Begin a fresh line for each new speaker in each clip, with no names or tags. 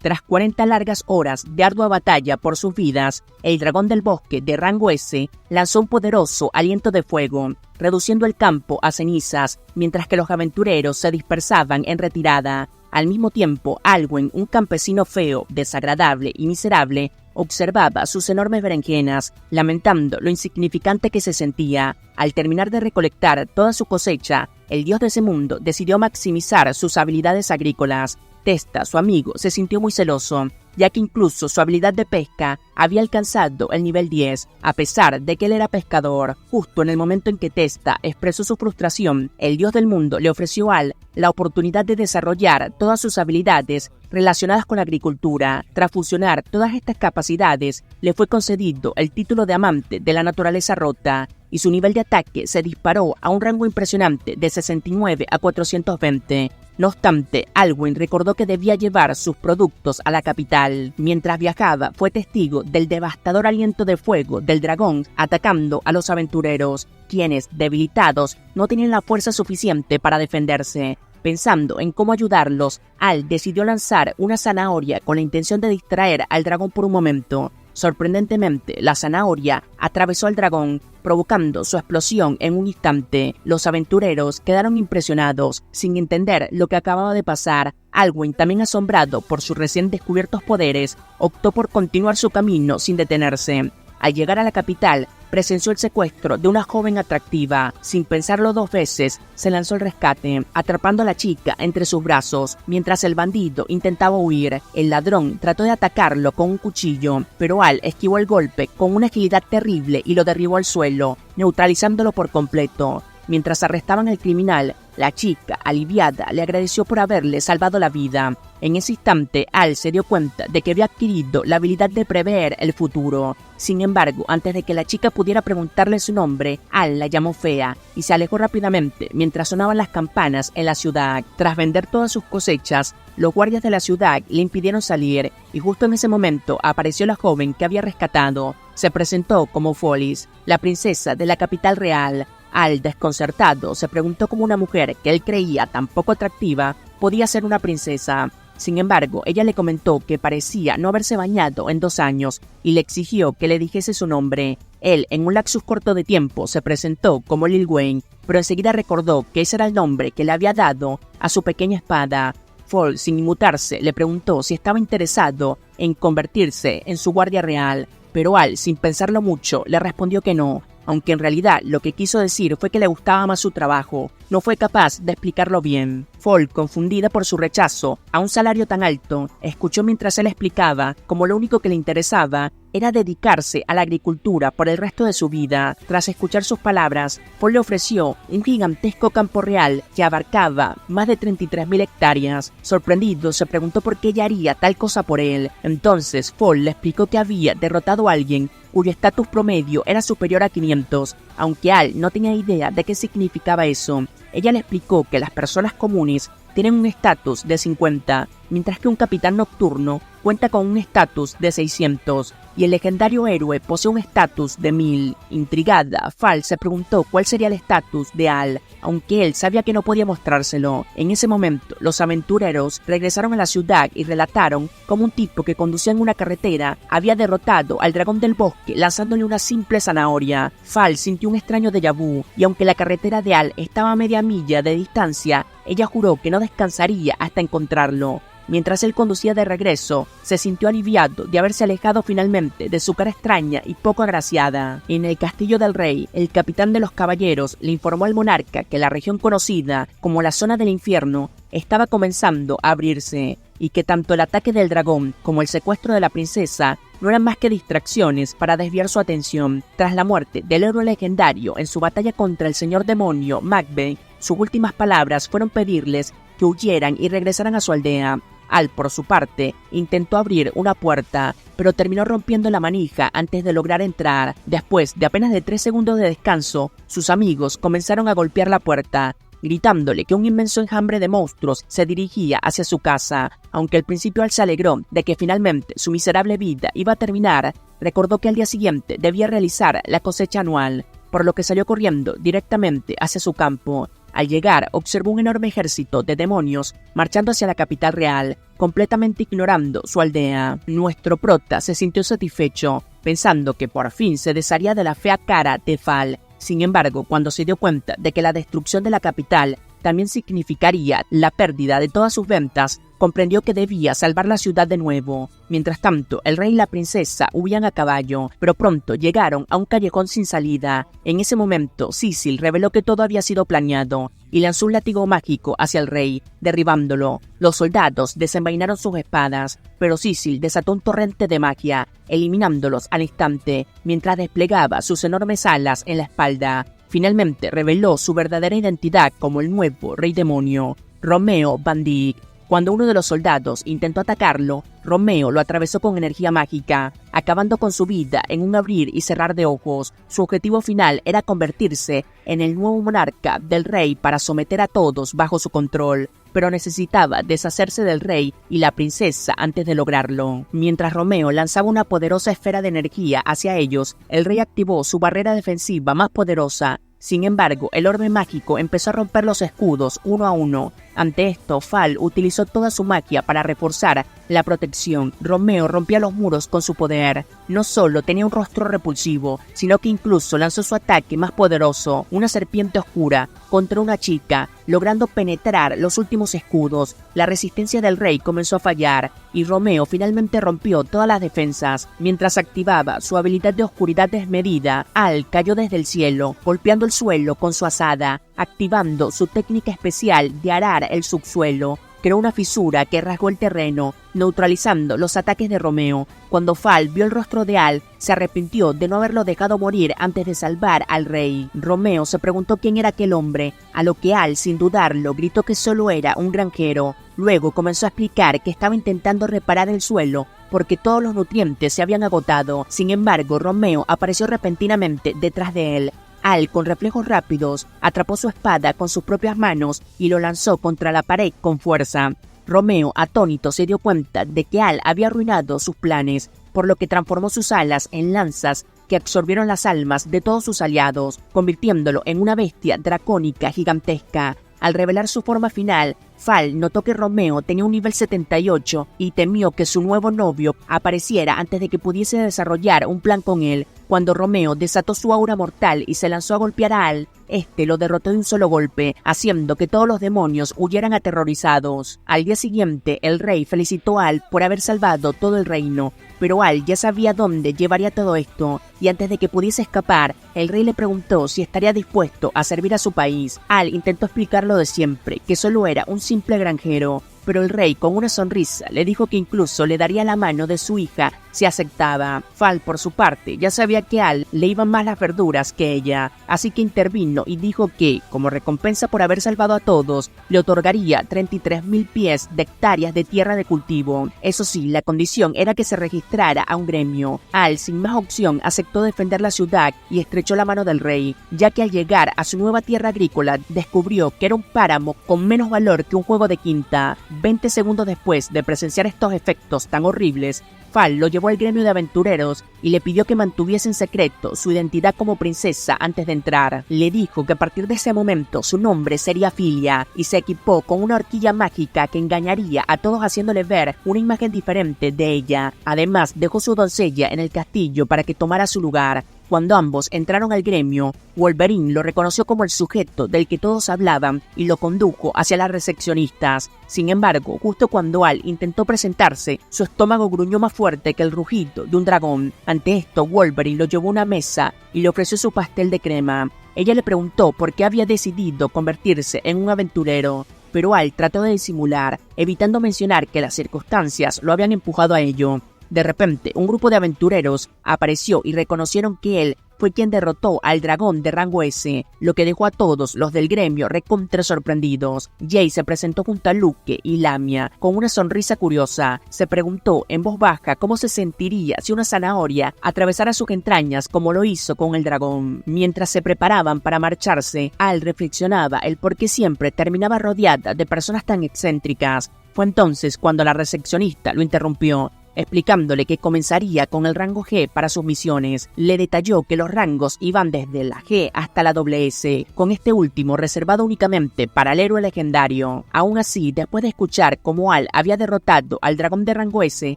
Tras 40 largas horas de ardua batalla por sus vidas, el dragón del bosque de rango S lanzó un poderoso aliento de fuego, reduciendo el campo a cenizas, mientras que los aventureros se dispersaban en retirada. Al mismo tiempo, Alwyn, un campesino feo, desagradable y miserable, observaba sus enormes berenjenas, lamentando lo insignificante que se sentía. Al terminar de recolectar toda su cosecha, el dios de ese mundo decidió maximizar sus habilidades agrícolas. Testa, su amigo, se sintió muy celoso, ya que incluso su habilidad de pesca había alcanzado el nivel 10, a pesar de que él era pescador. Justo en el momento en que Testa expresó su frustración, el dios del mundo le ofreció a Al la oportunidad de desarrollar todas sus habilidades relacionadas con la agricultura. Tras fusionar todas estas capacidades, le fue concedido el título de amante de la naturaleza rota, y su nivel de ataque se disparó a un rango impresionante de 69 a 420. No obstante, Alwyn recordó que debía llevar sus productos a la capital. Mientras viajaba, fue testigo del devastador aliento de fuego del dragón atacando a los aventureros, quienes, debilitados, no tenían la fuerza suficiente para defenderse. Pensando en cómo ayudarlos, Al decidió lanzar una zanahoria con la intención de distraer al dragón por un momento. Sorprendentemente, la zanahoria atravesó al dragón, provocando su explosión en un instante. Los aventureros quedaron impresionados, sin entender lo que acababa de pasar. Alwyn, también asombrado por sus recién descubiertos poderes, optó por continuar su camino sin detenerse. Al llegar a la capital, presenció el secuestro de una joven atractiva. Sin pensarlo dos veces, se lanzó al rescate, atrapando a la chica entre sus brazos. Mientras el bandido intentaba huir, el ladrón trató de atacarlo con un cuchillo, pero Al esquivó el golpe con una agilidad terrible y lo derribó al suelo, neutralizándolo por completo. Mientras arrestaban al criminal, la chica, aliviada, le agradeció por haberle salvado la vida. En ese instante, Al se dio cuenta de que había adquirido la habilidad de prever el futuro. Sin embargo, antes de que la chica pudiera preguntarle su nombre, Al la llamó fea y se alejó rápidamente mientras sonaban las campanas en la ciudad. Tras vender todas sus cosechas, los guardias de la ciudad le impidieron salir y justo en ese momento apareció la joven que había rescatado. Se presentó como Follis, la princesa de la capital real. Al, desconcertado, se preguntó cómo una mujer que él creía tan poco atractiva podía ser una princesa. Sin embargo, ella le comentó que parecía no haberse bañado en 2 años y le exigió que le dijese su nombre. Él, en un lapsus corto de tiempo, se presentó como Lil Wayne, pero enseguida recordó que ese era el nombre que le había dado a su pequeña espada. Fall, sin inmutarse, le preguntó si estaba interesado en convertirse en su guardia real, pero Al, sin pensarlo mucho, le respondió que no, aunque en realidad lo que quiso decir fue que le gustaba más su trabajo. No fue capaz de explicarlo bien. Fall, confundida por su rechazo a un salario tan alto, escuchó mientras él explicaba como lo único que le interesaba era dedicarse a la agricultura por el resto de su vida. Tras escuchar sus palabras, Fall le ofreció un gigantesco campo real que abarcaba más de 33.000 hectáreas. Sorprendido, se preguntó por qué ella haría tal cosa por él. Entonces, Fall le explicó que había derrotado a alguien cuyo estatus promedio era superior a 500, aunque Al no tenía idea de qué significaba eso. Ella le explicó que las personas comunes tienen un estatus de 50, mientras que un capitán nocturno cuenta con un estatus de 600, y el legendario héroe posee un estatus de 1000. Intrigada, Fall se preguntó cuál sería el estatus de Al, aunque él sabía que no podía mostrárselo. En ese momento, los aventureros regresaron a la ciudad y relataron cómo un tipo que conducía en una carretera había derrotado al dragón del bosque lanzándole una simple zanahoria. Fall sintió un extraño déjà vu, y aunque la carretera de Al estaba a media milla de distancia, ella juró que no descansaría hasta encontrarlo. Mientras él conducía de regreso, se sintió aliviado de haberse alejado finalmente de su cara extraña y poco agraciada. En el castillo del rey, el capitán de los caballeros le informó al monarca que la región conocida como la zona del infierno estaba comenzando a abrirse, y que tanto el ataque del dragón como el secuestro de la princesa no eran más que distracciones para desviar su atención. Tras la muerte del héroe legendario en su batalla contra el señor demonio Macbeth, sus últimas palabras fueron pedirles que huyeran y regresaran a su aldea. Al, por su parte, intentó abrir una puerta, pero terminó rompiendo la manija antes de lograr entrar. Después de apenas de 3 segundos de descanso, sus amigos comenzaron a golpear la puerta, gritándole que un inmenso enjambre de monstruos se dirigía hacia su casa. Aunque al principio Al se alegró de que finalmente su miserable vida iba a terminar, recordó que al día siguiente debía realizar la cosecha anual, por lo que salió corriendo directamente hacia su campo. Al llegar, observó un enorme ejército de demonios marchando hacia la capital real, completamente ignorando su aldea. Nuestro prota se sintió satisfecho, pensando que por fin se desharía de la fea cara de Fall. Sin embargo, cuando se dio cuenta de que la destrucción de la capital también significaría la pérdida de todas sus ventas, comprendió que debía salvar la ciudad de nuevo. Mientras tanto, el rey y la princesa huían a caballo, pero pronto llegaron a un callejón sin salida. En ese momento, Cecil reveló que todo había sido planeado y lanzó un látigo mágico hacia el rey, derribándolo. Los soldados desenvainaron sus espadas, pero Cecil desató un torrente de magia, eliminándolos al instante, mientras desplegaba sus enormes alas en la espalda. Finalmente reveló su verdadera identidad como el nuevo rey demonio, Romeo Van Dyke. Cuando uno de los soldados intentó atacarlo, Romeo lo atravesó con energía mágica, acabando con su vida en un abrir y cerrar de ojos. Su objetivo final era convertirse en el nuevo monarca del rey para someter a todos bajo su control, pero necesitaba deshacerse del rey y la princesa antes de lograrlo. Mientras Romeo lanzaba una poderosa esfera de energía hacia ellos, el rey activó su barrera defensiva más poderosa. Sin embargo, el orbe mágico empezó a romper los escudos uno a uno. Ante esto, Fall utilizó toda su magia para reforzar la protección. Romeo rompía los muros con su poder. No solo tenía un rostro repulsivo, sino que incluso lanzó su ataque más poderoso, una serpiente oscura, contra una chica, logrando penetrar los últimos escudos. La resistencia del rey comenzó a fallar, y Romeo finalmente rompió todas las defensas. Mientras activaba su habilidad de oscuridad desmedida, Al cayó desde el cielo, golpeando el suelo con su azada, activando su técnica especial de arar el subsuelo. Creó una fisura que rasgó el terreno, neutralizando los ataques de Romeo. Cuando Fall vio el rostro de Al, se arrepintió de no haberlo dejado morir antes de salvar al rey. Romeo se preguntó quién era aquel hombre, a lo que Al, sin dudarlo, gritó que solo era un granjero. Luego comenzó a explicar que estaba intentando reparar el suelo, porque todos los nutrientes se habían agotado. Sin embargo, Romeo apareció repentinamente detrás de él. Al, con reflejos rápidos, atrapó su espada con sus propias manos y lo lanzó contra la pared con fuerza. Romeo, atónito, se dio cuenta de que Al había arruinado sus planes, por lo que transformó sus alas en lanzas que absorbieron las almas de todos sus aliados, convirtiéndolo en una bestia dracónica gigantesca. Al revelar su forma final, Fall notó que Romeo tenía un nivel 78 y temió que su nuevo novio apareciera antes de que pudiese desarrollar un plan con él. Cuando Romeo desató su aura mortal y se lanzó a golpear a Al, este lo derrotó de un solo golpe, haciendo que todos los demonios huyeran aterrorizados. Al día siguiente, el rey felicitó a Al por haber salvado todo el reino, pero Al ya sabía dónde llevaría todo esto, y antes de que pudiese escapar, el rey le preguntó si estaría dispuesto a servir a su país. Al intentó explicar lo de siempre, que solo era un simple granjero, pero el rey con una sonrisa le dijo que incluso le daría la mano de su hija si aceptaba. Fall, por su parte, ya sabía que a Al le iban más las verduras que ella, así que intervino y dijo que, como recompensa por haber salvado a todos, le otorgaría 33.000 pies de hectáreas de tierra de cultivo. Eso sí, la condición era que se registrara a un gremio. Al, sin más opción, aceptó defender la ciudad y estrechó la mano del rey, ya que al llegar a su nueva tierra agrícola, descubrió que era un páramo con menos valor que un juego de quinta. 20 segundos después de presenciar estos efectos tan horribles, Fall lo llevó al gremio de aventureros y le pidió que mantuviese en secreto su identidad como princesa antes de entrar. Le dijo que a partir de ese momento su nombre sería Filia y se equipó con una horquilla mágica que engañaría a todos haciéndole ver una imagen diferente de ella. Además, dejó su doncella en el castillo para que tomara su lugar. Cuando ambos entraron al gremio, Wolverine lo reconoció como el sujeto del que todos hablaban y lo condujo hacia las recepcionistas. Sin embargo, justo cuando Al intentó presentarse, su estómago gruñó más fuerte que el rugido de un dragón. Ante esto, Wolverine lo llevó a una mesa y le ofreció su pastel de crema. Ella le preguntó por qué había decidido convertirse en un aventurero, pero Al trató de disimular, evitando mencionar que las circunstancias lo habían empujado a ello. De repente, un grupo de aventureros apareció y reconocieron que él fue quien derrotó al dragón de rango S, lo que dejó a todos los del gremio recontra sorprendidos. Jay se presentó junto a Luke y Lamia con una sonrisa curiosa. Se preguntó en voz baja cómo se sentiría si una zanahoria atravesara sus entrañas como lo hizo con el dragón. Mientras se preparaban para marcharse, Al reflexionaba el por qué siempre terminaba rodeada de personas tan excéntricas. Fue entonces cuando la recepcionista lo interrumpió. explicándole que comenzaría con el rango G para sus misiones. Le detalló que los rangos iban desde la G hasta la SS, con este último reservado únicamente para el héroe legendario. Aún así, después de escuchar cómo Al había derrotado al dragón de rango S,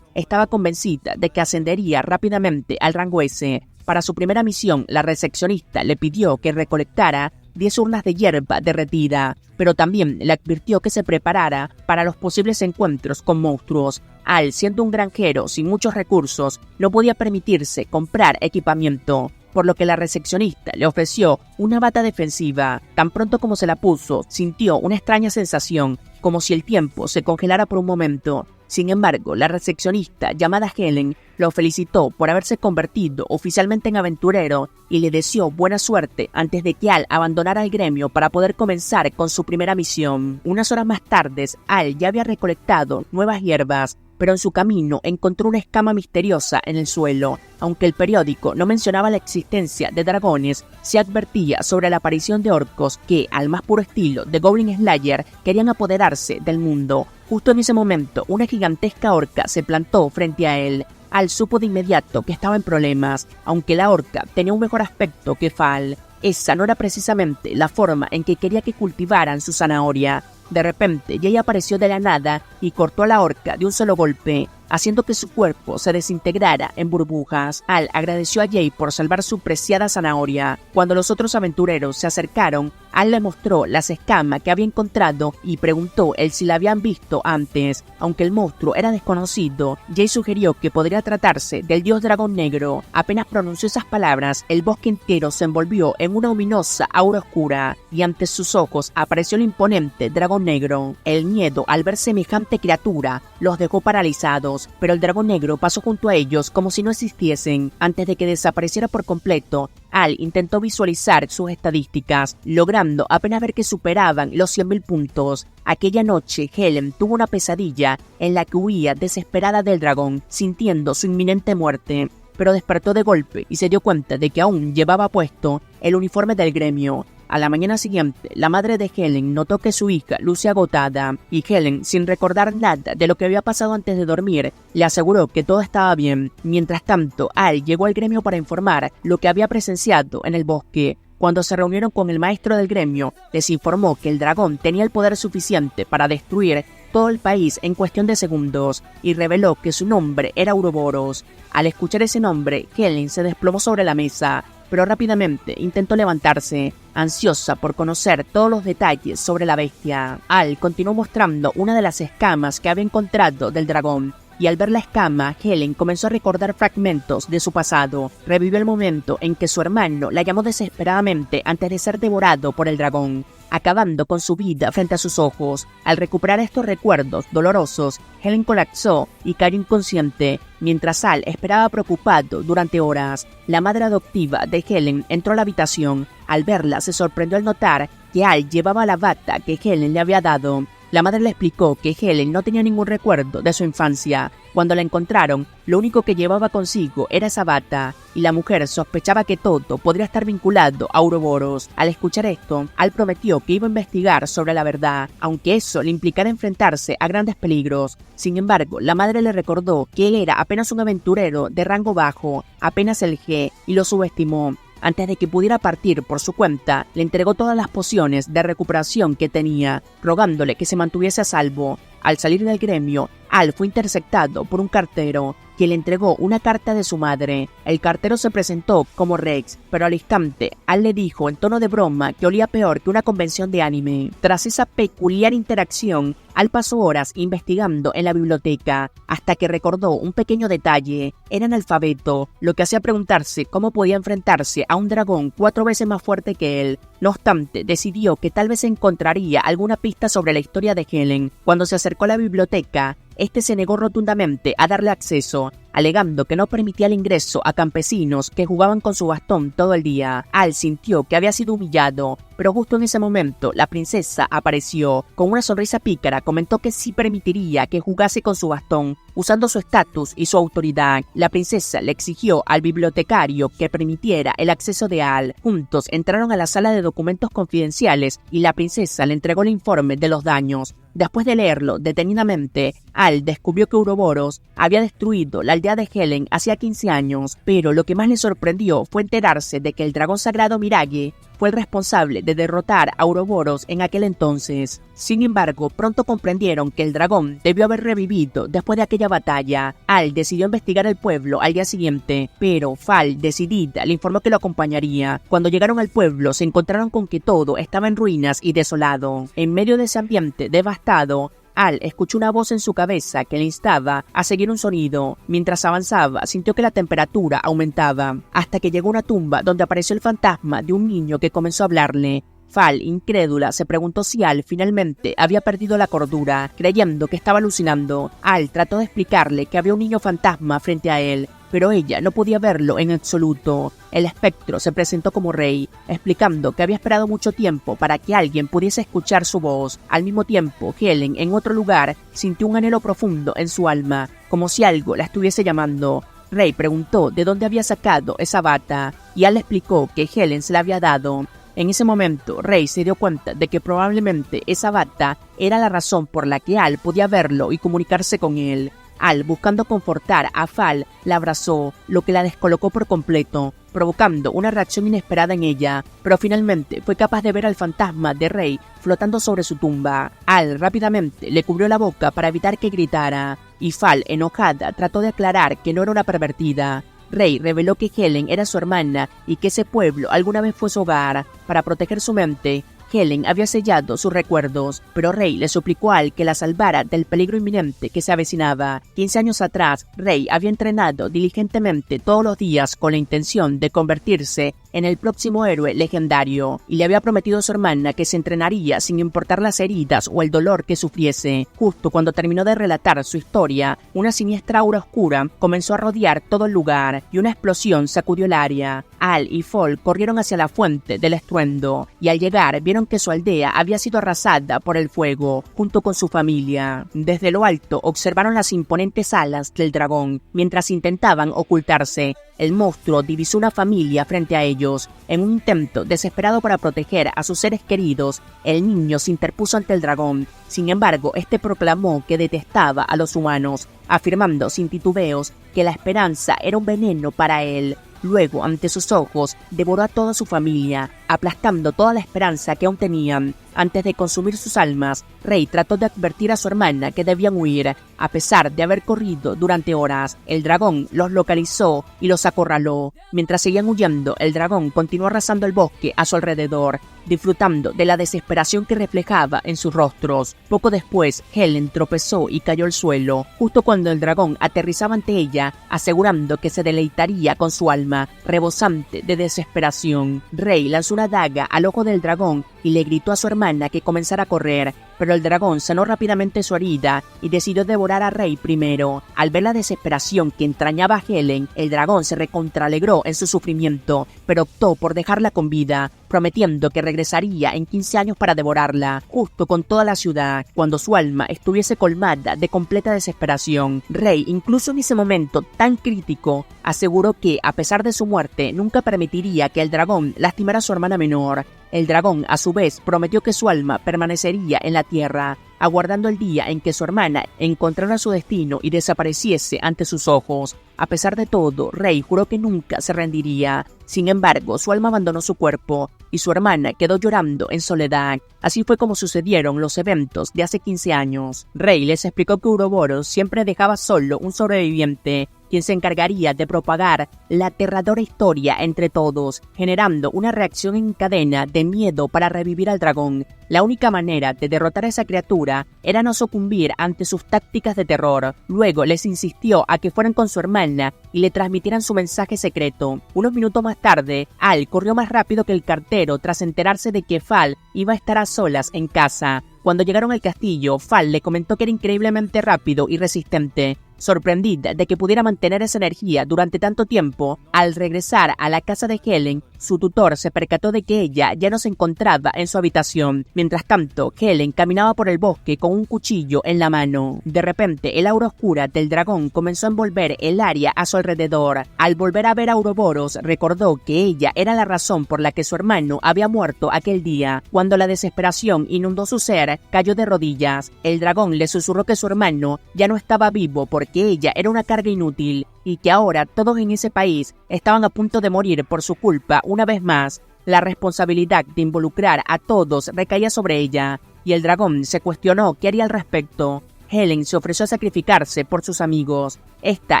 estaba convencida de que ascendería rápidamente al rango S. Para su primera misión, la recepcionista le pidió que recolectara 10 urnas de hierba derretida, pero también le advirtió que se preparara para los posibles encuentros con monstruos. Al, siendo un granjero sin muchos recursos, no podía permitirse comprar equipamiento, por lo que la recepcionista le ofreció una bata defensiva. Tan pronto como se la puso, sintió una extraña sensación, como si el tiempo se congelara por un momento. Sin embargo, la recepcionista, llamada Helen, lo felicitó por haberse convertido oficialmente en aventurero y le deseó buena suerte antes de que Al abandonara el gremio para poder comenzar con su primera misión. Unas horas más tarde, Al ya había recolectado nuevas hierbas, pero en su camino encontró una escama misteriosa en el suelo. Aunque el periódico no mencionaba la existencia de dragones, se advertía sobre la aparición de orcos que, al más puro estilo de Goblin Slayer, querían apoderarse del mundo. Justo en ese momento, una gigantesca orca se plantó frente a él. Al supo de inmediato que estaba en problemas, aunque la orca tenía un mejor aspecto que Fal. Esa no era precisamente la forma en que quería que cultivaran su zanahoria. De repente, Jay apareció de la nada y cortó a la orca de un solo golpe, haciendo que su cuerpo se desintegrara en burbujas. Al agradeció a Jay por salvar su preciada zanahoria. Cuando los otros aventureros se acercaron, Al le mostró las escamas que había encontrado y preguntó si la habían visto antes. Aunque el monstruo era desconocido, Jay sugirió que podría tratarse del dios dragón negro. Apenas pronunció esas palabras, el bosque entero se envolvió en una ominosa aura oscura y ante sus ojos apareció el imponente dragón negro. El miedo al ver semejante criatura los dejó paralizados, pero el dragón negro pasó junto a ellos como si no existiesen. Antes de que desapareciera por completo, Al intentó visualizar sus estadísticas, logrando apenas ver que superaban los 100.000 puntos. Aquella noche, Helen tuvo una pesadilla en la que huía desesperada del dragón, sintiendo su inminente muerte, pero despertó de golpe y se dio cuenta de que aún llevaba puesto el uniforme del gremio. A la mañana siguiente, la madre de Helen notó que su hija lucía agotada, y Helen, sin recordar nada de lo que había pasado antes de dormir, le aseguró que todo estaba bien. Mientras tanto, Al llegó al gremio para informar lo que había presenciado en el bosque. Cuando se reunieron con el maestro del gremio, les informó que el dragón tenía el poder suficiente para destruir todo el país en cuestión de segundos, y reveló que su nombre era Ouroboros. Al escuchar ese nombre, Helen se desplomó sobre la mesa, pero rápidamente intentó levantarse, ansiosa por conocer todos los detalles sobre la bestia. Al continuó mostrando una de las escamas que había encontrado del dragón, y al ver la escama, Helen comenzó a recordar fragmentos de su pasado. Revivió el momento en que su hermano la llamó desesperadamente antes de ser devorado por el dragón, acabando con su vida frente a sus ojos. Al recuperar estos recuerdos dolorosos, Helen colapsó y cayó inconsciente, mientras Al esperaba preocupado durante horas. La madre adoptiva de Helen entró a la habitación. Al verla, se sorprendió al notar que Al llevaba la bata que Helen le había dado. La madre le explicó que Helen no tenía ningún recuerdo de su infancia. Cuando la encontraron, lo único que llevaba consigo era esa bata, y la mujer sospechaba que todo podría estar vinculado a Ouroboros. Al escuchar esto, Al prometió que iba a investigar sobre la verdad, aunque eso le implicara enfrentarse a grandes peligros. Sin embargo, la madre le recordó que él era apenas un aventurero de rango bajo, apenas el G, y lo subestimó. Antes de que pudiera partir por su cuenta, le entregó todas las pociones de recuperación que tenía, rogándole que se mantuviese a salvo. Al salir del gremio, Al fue interceptado por un cartero, que le entregó una carta de su madre. El cartero se presentó como Rex, pero al instante, Al le dijo en tono de broma que olía peor que una convención de anime. Tras esa peculiar interacción, Al pasó horas investigando en la biblioteca, hasta que recordó un pequeño detalle. Era analfabeto, lo que hacía preguntarse cómo podía enfrentarse a un dragón 4 veces más fuerte que él. No obstante, decidió que tal vez encontraría alguna pista sobre la historia de Helen. Cuando se acercó a la biblioteca, este se negó rotundamente a darle acceso. alegando que no permitía el ingreso a campesinos que jugaban con su bastón todo el día. Al sintió que había sido humillado, pero justo en ese momento la princesa apareció. Con una sonrisa pícara comentó que sí permitiría que jugase con su bastón, usando su estatus y su autoridad. La princesa le exigió al bibliotecario que permitiera el acceso de Al. Juntos entraron a la sala de documentos confidenciales y la princesa le entregó el informe de los daños. Después de leerlo detenidamente, Al descubrió que Ouroboros había destruido la aldea de Helen hacía 15 años, pero lo que más le sorprendió fue enterarse de que el dragón sagrado Mirage fue el responsable de derrotar a Ouroboros en aquel entonces. Sin embargo, pronto comprendieron que el dragón debió haber revivido después de aquella batalla. Al decidió investigar el pueblo al día siguiente, pero Fal, decidida, le informó que lo acompañaría. Cuando llegaron al pueblo, se encontraron con que todo estaba en ruinas y desolado. En medio de ese ambiente devastado, Al escuchó una voz en su cabeza que le instaba a seguir un sonido. Mientras avanzaba, sintió que la temperatura aumentaba, hasta que llegó a una tumba donde apareció el fantasma de un niño que comenzó a hablarle. Fal, incrédula, se preguntó si Al finalmente había perdido la cordura, creyendo que estaba alucinando. Al trató de explicarle que había un niño fantasma frente a él, pero ella no podía verlo en absoluto. El espectro se presentó como rey, explicando que había esperado mucho tiempo para que alguien pudiese escuchar su voz. Al mismo tiempo, Helen, en otro lugar, sintió un anhelo profundo en su alma, como si algo la estuviese llamando. Rey preguntó de dónde había sacado esa bata, y Al le explicó que Helen se la había dado. En ese momento, Rey se dio cuenta de que probablemente esa bata era la razón por la que Al podía verlo y comunicarse con él. Al, buscando confortar a Fal, la abrazó, lo que la descolocó por completo, provocando una reacción inesperada en ella, pero finalmente fue capaz de ver al fantasma de Rey flotando sobre su tumba. Al rápidamente le cubrió la boca para evitar que gritara, y Fal, enojada, trató de aclarar que no era una pervertida. Rey reveló que Helen era su hermana y que ese pueblo alguna vez fue su hogar. Para proteger su mente, Helen había sellado sus recuerdos, pero Rey le suplicó a Al que la salvara del peligro inminente que se avecinaba. 15 años atrás, Rey había entrenado diligentemente todos los días con la intención de convertirse en el próximo héroe legendario, y le había prometido a su hermana que se entrenaría sin importar las heridas o el dolor que sufriese. Justo cuando terminó de relatar su historia, una siniestra aura oscura comenzó a rodear todo el lugar y una explosión sacudió el área. Al y Fol corrieron hacia la fuente del estruendo, y al llegar vieron que su aldea había sido arrasada por el fuego, junto con su familia. Desde lo alto observaron las imponentes alas del dragón. Mientras intentaban ocultarse, el monstruo divisó una familia frente a ellos. En un intento desesperado para proteger a sus seres queridos, el niño se interpuso ante el dragón. Sin embargo, este proclamó que detestaba a los humanos, afirmando sin titubeos que la esperanza era un veneno para él. Luego, ante sus ojos, devoró a toda su familia, aplastando toda la esperanza que aún tenían. Antes de consumir sus almas, Rey trató de advertir a su hermana que debían huir. A pesar de haber corrido durante horas, el dragón los localizó y los acorraló. Mientras seguían huyendo, el dragón continuó arrasando el bosque a su alrededor, disfrutando de la desesperación que reflejaba en sus rostros. Poco después, Helen tropezó y cayó al suelo, justo cuando el dragón aterrizaba ante ella, asegurando que se deleitaría con su alma, rebosante de desesperación. Rey lanzó una daga al ojo del dragón y le gritó a su hermana que comenzara a correr, pero el dragón sanó rápidamente su herida y decidió devorar a Rey primero. Al ver la desesperación que entrañaba a Helen, el dragón se recontraalegró en su sufrimiento, pero optó por dejarla con vida, prometiendo que regresaría en 15 años para devorarla, justo con toda la ciudad, cuando su alma estuviese colmada de completa desesperación. Rey, incluso en ese momento tan crítico, aseguró que, a pesar de su muerte, nunca permitiría que el dragón lastimara a su hermana menor. El dragón, a su vez, prometió que su alma permanecería en la tierra, aguardando el día en que su hermana encontrara su destino y desapareciese ante sus ojos. A pesar de todo, Rey juró que nunca se rendiría. Sin embargo, su alma abandonó su cuerpo y su hermana quedó llorando en soledad. Así fue como sucedieron los eventos de hace 15 años. Rey les explicó que Ouroboros siempre dejaba solo un sobreviviente, quien se encargaría de propagar la aterradora historia entre todos, generando una reacción en cadena de miedo para revivir al dragón. La única manera de derrotar a esa criatura era no sucumbir ante sus tácticas de terror. Luego les insistió a que fueran con su hermana y le transmitieran su mensaje secreto. Unos minutos más tarde, Al corrió más rápido que el cartero tras enterarse de que Fal iba a estar a solas en casa. Cuando llegaron al castillo, Fal le comentó que era increíblemente rápido y resistente, Sorprendida de que pudiera mantener esa energía durante tanto tiempo, al regresar a la casa de Helen, su tutor se percató de que ella ya no se encontraba en su habitación. Mientras tanto, Helen caminaba por el bosque con un cuchillo en la mano. De repente, el aura oscura del dragón comenzó a envolver el área a su alrededor. Al volver a ver a Ouroboros, recordó que ella era la razón por la que su hermano había muerto aquel día. Cuando la desesperación inundó su ser, cayó de rodillas. El dragón le susurró que su hermano ya no estaba vivo porque ella era una carga inútil y que ahora todos en ese país estaban a punto de morir por su culpa una vez más. La responsabilidad de involucrar a todos recaía sobre ella, y el dragón se cuestionó qué haría al respecto. Helen se ofreció a sacrificarse por sus amigos. Esta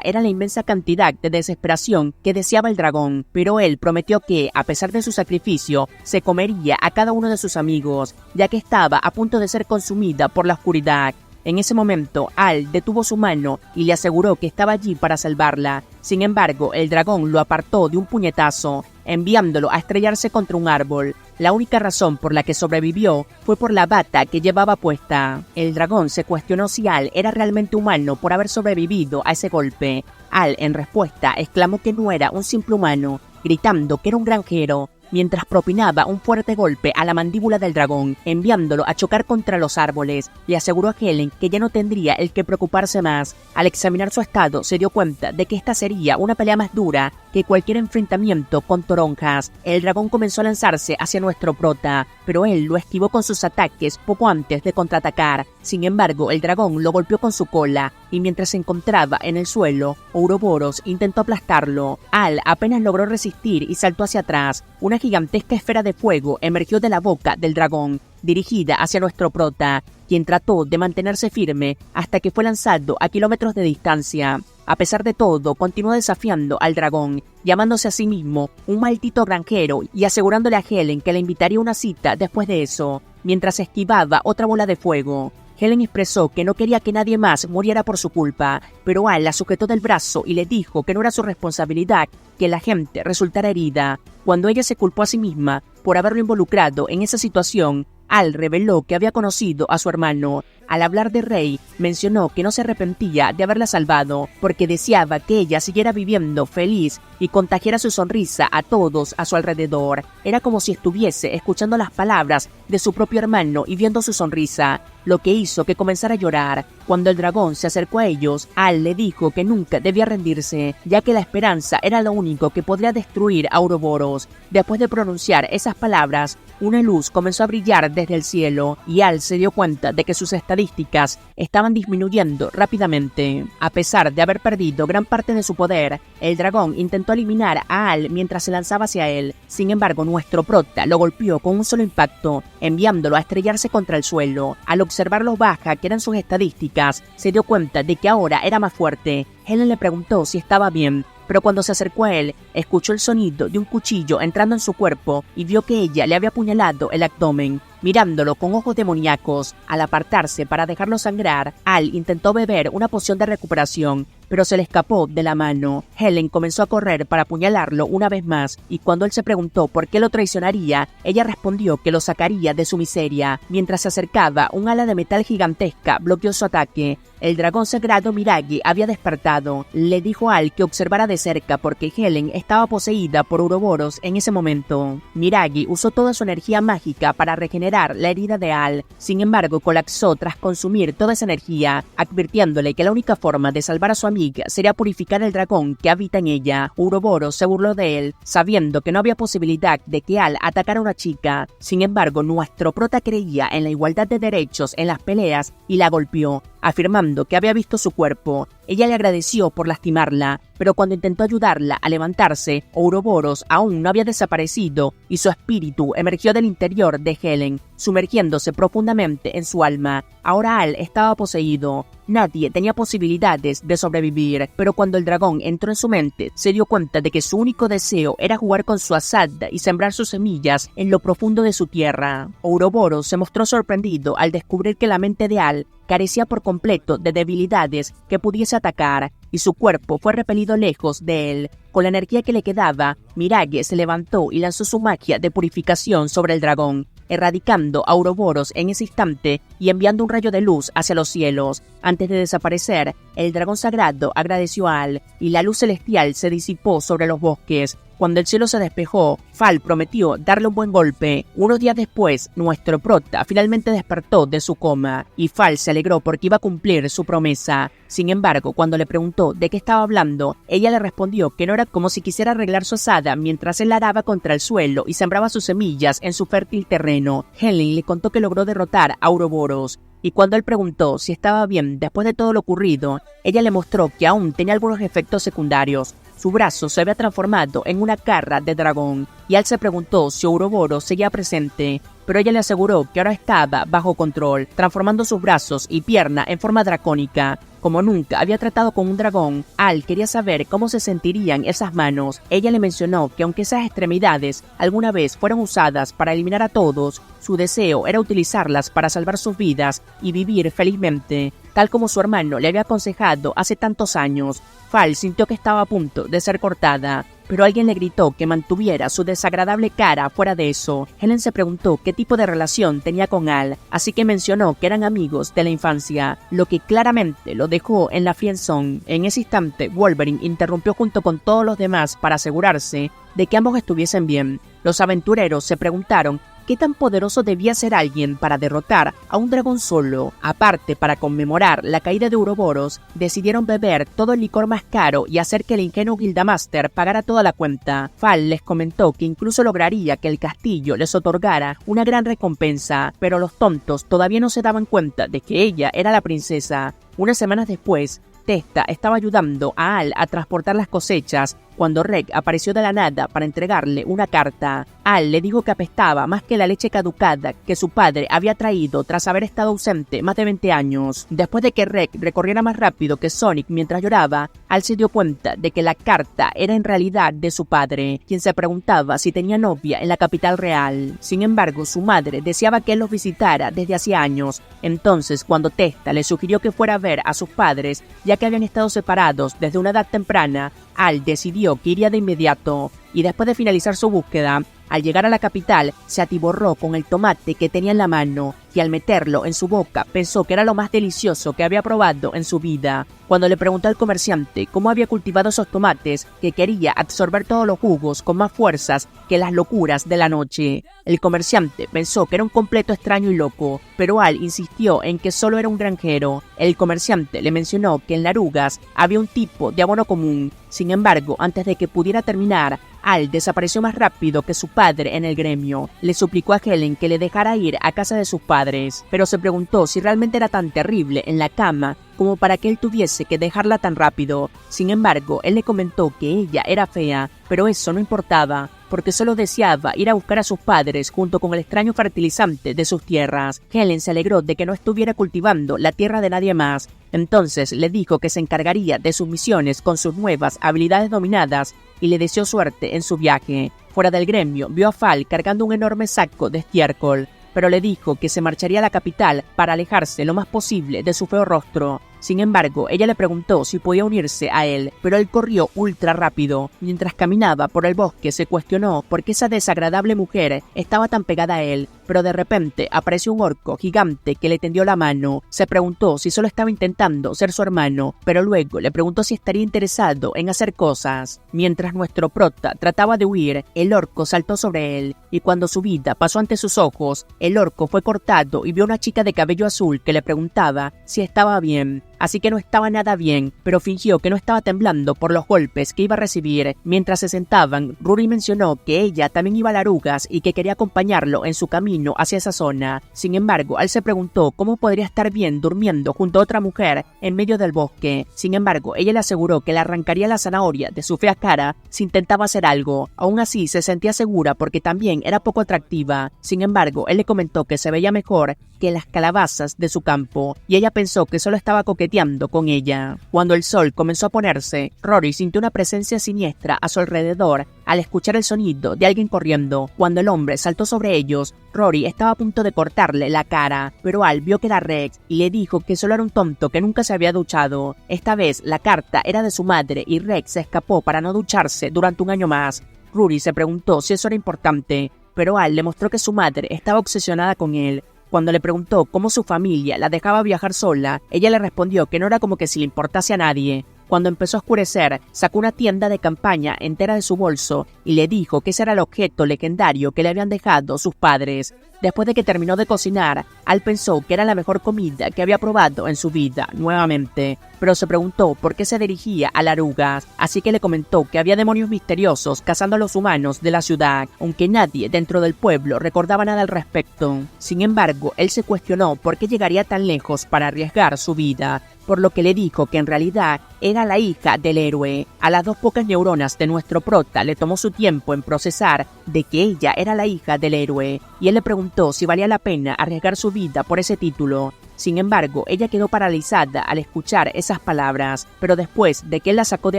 era la inmensa cantidad de desesperación que deseaba el dragón, pero él prometió que, a pesar de su sacrificio, se comería a cada uno de sus amigos, ya que estaba a punto de ser consumida por la oscuridad. En ese momento, Al detuvo su mano y le aseguró que estaba allí para salvarla. Sin embargo, el dragón lo apartó de un puñetazo, enviándolo a estrellarse contra un árbol. La única razón por la que sobrevivió fue por la bata que llevaba puesta. El dragón se cuestionó si Al era realmente humano por haber sobrevivido a ese golpe. Al, en respuesta, exclamó que no era un simple humano, gritando que era un granjero, mientras propinaba un fuerte golpe a la mandíbula del dragón, enviándolo a chocar contra los árboles. Le aseguró a Helen que ya no tendría el que preocuparse más. Al examinar su estado, se dio cuenta de que esta sería una pelea más dura que cualquier enfrentamiento con toronjas. El dragón comenzó a lanzarse hacia nuestro prota, pero él lo esquivó con sus ataques poco antes de contraatacar. Sin embargo, el dragón lo golpeó con su cola, y mientras se encontraba en el suelo, Ouroboros intentó aplastarlo. Al apenas logró resistir y saltó hacia atrás. Una gigantesca esfera de fuego emergió de la boca del dragón, dirigida hacia nuestro prota, quien trató de mantenerse firme hasta que fue lanzado a kilómetros de distancia. A pesar de todo, continuó desafiando al dragón, llamándose a sí mismo un maldito granjero y asegurándole a Helen que le invitaría a una cita después de eso, mientras esquivaba otra bola de fuego. Helen expresó que no quería que nadie más muriera por su culpa, pero Al la sujetó del brazo y le dijo que no era su responsabilidad que la gente resultara herida. Cuando ella se culpó a sí misma por haberlo involucrado en esa situación, Al reveló que había conocido a su hermano. Al hablar de Rey, mencionó que no se arrepentía de haberla salvado, porque deseaba que ella siguiera viviendo feliz y contagiara su sonrisa a todos a su alrededor. Era como si estuviese escuchando las palabras de su propio hermano y viendo su sonrisa, lo que hizo que comenzara a llorar. Cuando el dragón se acercó a ellos, Al le dijo que nunca debía rendirse, ya que la esperanza era lo único que podría destruir a Ouroboros. Después de pronunciar esas palabras, una luz comenzó a brillar desde el cielo, y Al se dio cuenta de que sus estadísticas estaban disminuyendo rápidamente. A pesar de haber perdido gran parte de su poder, el dragón intentó eliminar a Al mientras se lanzaba hacia él. Sin embargo, nuestro prota lo golpeó con un solo impacto, enviándolo a estrellarse contra el suelo. Al observar lo baja que eran sus estadísticas, se dio cuenta de que ahora era más fuerte. Helen le preguntó si estaba bien, pero cuando se acercó a él, escuchó el sonido de un cuchillo entrando en su cuerpo y vio que ella le había apuñalado el abdomen. Mirándolo con ojos demoníacos, al apartarse para dejarlo sangrar, Al intentó beber una poción de recuperación, pero se le escapó de la mano. Helen comenzó a correr para apuñalarlo una vez más, y cuando él se preguntó por qué lo traicionaría, ella respondió que lo sacaría de su miseria. Mientras se acercaba, un ala de metal gigantesca bloqueó su ataque. El dragón sagrado Miragi había despertado. Le dijo a Al que observara de cerca porque Helen estaba poseída por Ouroboros en ese momento. Miragi usó toda su energía mágica para regenerar la herida de Al. Sin embargo, colapsó tras consumir toda esa energía, advirtiéndole que la única forma de salvar a su amiga sería purificar el dragón que habita en ella. Ouroboros se burló de él, sabiendo que no había posibilidad de que Al atacara a una chica. Sin embargo, nuestro prota creía en la igualdad de derechos en las peleas y la golpeó, afirmando que había visto su cuerpo. Ella le agradeció por lastimarla, pero cuando intentó ayudarla a levantarse, Ouroboros aún no había desaparecido y su espíritu emergió del interior de Helen, sumergiéndose profundamente en su alma. Ahora Al estaba poseído. Nadie tenía posibilidades de sobrevivir, pero cuando el dragón entró en su mente, se dio cuenta de que su único deseo era jugar con su asada y sembrar sus semillas en lo profundo de su tierra. Ouroboros se mostró sorprendido al descubrir que la mente de Al carecía por completo de debilidades que pudiese atacar, y su cuerpo fue repelido lejos de él. Con la energía que le quedaba, Miragi se levantó y lanzó su magia de purificación sobre el dragón, erradicando a Ouroboros en ese instante y enviando un rayo de luz hacia los cielos. Antes de desaparecer, el dragón sagrado agradeció a Al y la luz celestial se disipó sobre los bosques. Cuando el cielo se despejó, Fal prometió darle un buen golpe. Unos días después, nuestro prota finalmente despertó de su coma y Fal se alegró porque iba a cumplir su promesa. Sin embargo, cuando le preguntó de qué estaba hablando, ella le respondió que no era como si quisiera arreglar su asada mientras él la araba contra el suelo y sembraba sus semillas en su fértil terreno. Helen le contó que logró derrotar a Ouroboros. Y cuando él preguntó si estaba bien después de todo lo ocurrido, ella le mostró que aún tenía algunos efectos secundarios. Su brazo se había transformado en una garra de dragón, y él se preguntó si Ouroboros seguía presente, pero ella le aseguró que ahora estaba bajo control, transformando sus brazos y pierna en forma dracónica. Como nunca había tratado con un dragón, Al quería saber cómo se sentirían esas manos. Ella le mencionó que aunque esas extremidades alguna vez fueron usadas para eliminar a todos, su deseo era utilizarlas para salvar sus vidas y vivir felizmente, tal como su hermano le había aconsejado hace tantos años. Fal sintió que estaba a punto de ser cortada, pero alguien le gritó que mantuviera su desagradable cara fuera de eso. Helen se preguntó qué tipo de relación tenía con Al, así que mencionó que eran amigos de la infancia, lo que claramente lo dejó en la friendzone. En ese instante, Wolverine interrumpió junto con todos los demás para asegurarse de que ambos estuviesen bien. Los aventureros se preguntaron ¿qué tan poderoso debía ser alguien para derrotar a un dragón solo? Aparte, para conmemorar la caída de Ouroboros, decidieron beber todo el licor más caro y hacer que el ingenuo Guildamaster pagara toda la cuenta. Fal les comentó que incluso lograría que el castillo les otorgara una gran recompensa, pero los tontos todavía no se daban cuenta de que ella era la princesa. Unas semanas después, Testa estaba ayudando a Al a transportar las cosechas cuando Reg apareció de la nada para entregarle una carta. Al le dijo que apestaba más que la leche caducada que su padre había traído tras haber estado ausente más de 20 años. Después de que Reg recorriera más rápido que Sonic mientras lloraba, Al se dio cuenta de que la carta era en realidad de su padre, quien se preguntaba si tenía novia en la capital real. Sin embargo, su madre deseaba que él los visitara desde hacía años. Entonces, cuando Testa le sugirió que fuera a ver a sus padres, ya que habían estado separados desde una edad temprana, Al decidió que iría de inmediato, y después de finalizar su búsqueda, al llegar a la capital, se atiborró con el tomate que tenía en la mano y al meterlo en su boca pensó que era lo más delicioso que había probado en su vida. Cuando le preguntó al comerciante cómo había cultivado esos tomates, que quería absorber todos los jugos con más fuerzas que las locuras de la noche, el comerciante pensó que era un completo extraño y loco, pero Al insistió en que solo era un granjero. El comerciante le mencionó que en Larugas había un tipo de abono común. Sin embargo, antes de que pudiera terminar, Al desapareció más rápido que su padre en el gremio. Le suplicó a Helen que le dejara ir a casa de sus padres, pero se preguntó si realmente era tan terrible en la cama como para que él tuviese que dejarla tan rápido. Sin embargo, él le comentó que ella era fea, pero eso no importaba, porque solo deseaba ir a buscar a sus padres junto con el extraño fertilizante de sus tierras. Helen se alegró de que no estuviera cultivando la tierra de nadie más. Entonces le dijo que se encargaría de sus misiones con sus nuevas habilidades dominadas y le deseó suerte en su viaje. Fuera del gremio, vio a Fal cargando un enorme saco de estiércol, pero le dijo que se marcharía a la capital para alejarse lo más posible de su feo rostro. Sin embargo, ella le preguntó si podía unirse a él, pero él corrió ultra rápido. Mientras caminaba por el bosque se cuestionó por qué esa desagradable mujer estaba tan pegada a él, pero de repente apareció un orco gigante que le tendió la mano. Se preguntó si solo estaba intentando ser su hermano, pero luego le preguntó si estaría interesado en hacer cosas. Mientras nuestro prota trataba de huir, el orco saltó sobre él, y cuando su vida pasó ante sus ojos, el orco fue cortado y vio a una chica de cabello azul que le preguntaba si estaba bien. Así que no estaba nada bien, pero fingió que no estaba temblando por los golpes que iba a recibir. Mientras se sentaban, Rory mencionó que ella también iba a Larugas y que quería acompañarlo en su camino hacia esa zona. Sin embargo, él se preguntó cómo podría estar bien durmiendo junto a otra mujer en medio del bosque. Sin embargo, ella le aseguró que le arrancaría la zanahoria de su fea cara si intentaba hacer algo. Aún así, se sentía segura porque también era poco atractiva. Sin embargo, él le comentó que se veía mejor que las calabazas de su campo, y ella pensó que solo estaba coqueteando con ella. Cuando el sol comenzó a ponerse, Rory sintió una presencia siniestra a su alrededor al escuchar el sonido de alguien corriendo. Cuando el hombre saltó sobre ellos, Rory estaba a punto de cortarle la cara, pero Al vio que era Rex y le dijo que solo era un tonto que nunca se había duchado. Esta vez la carta era de su madre y Rex se escapó para no ducharse durante un año más. Rory se preguntó si eso era importante, pero Al le mostró que su madre estaba obsesionada con él. Cuando le preguntó cómo su familia la dejaba viajar sola, ella le respondió que no era como que si le importase a nadie. Cuando empezó a oscurecer, sacó una tienda de campaña entera de su bolso y le dijo que ese era el objeto legendario que le habían dejado sus padres. Después de que terminó de cocinar, Al pensó que era la mejor comida que había probado en su vida nuevamente, pero se preguntó por qué se dirigía a Larugas, así que le comentó que había demonios misteriosos cazando a los humanos de la ciudad, aunque nadie dentro del pueblo recordaba nada al respecto. Sin embargo, él se cuestionó por qué llegaría tan lejos para arriesgar su vida, por lo que le dijo que en realidad era la hija del héroe. A las 2 pocas neuronas de nuestro prota le tomó su tiempo en procesar de que ella era la hija del héroe, y él le preguntó si valía la pena arriesgar su vida por ese título. Sin embargo, ella quedó paralizada al escuchar esas palabras, pero después de que él la sacó de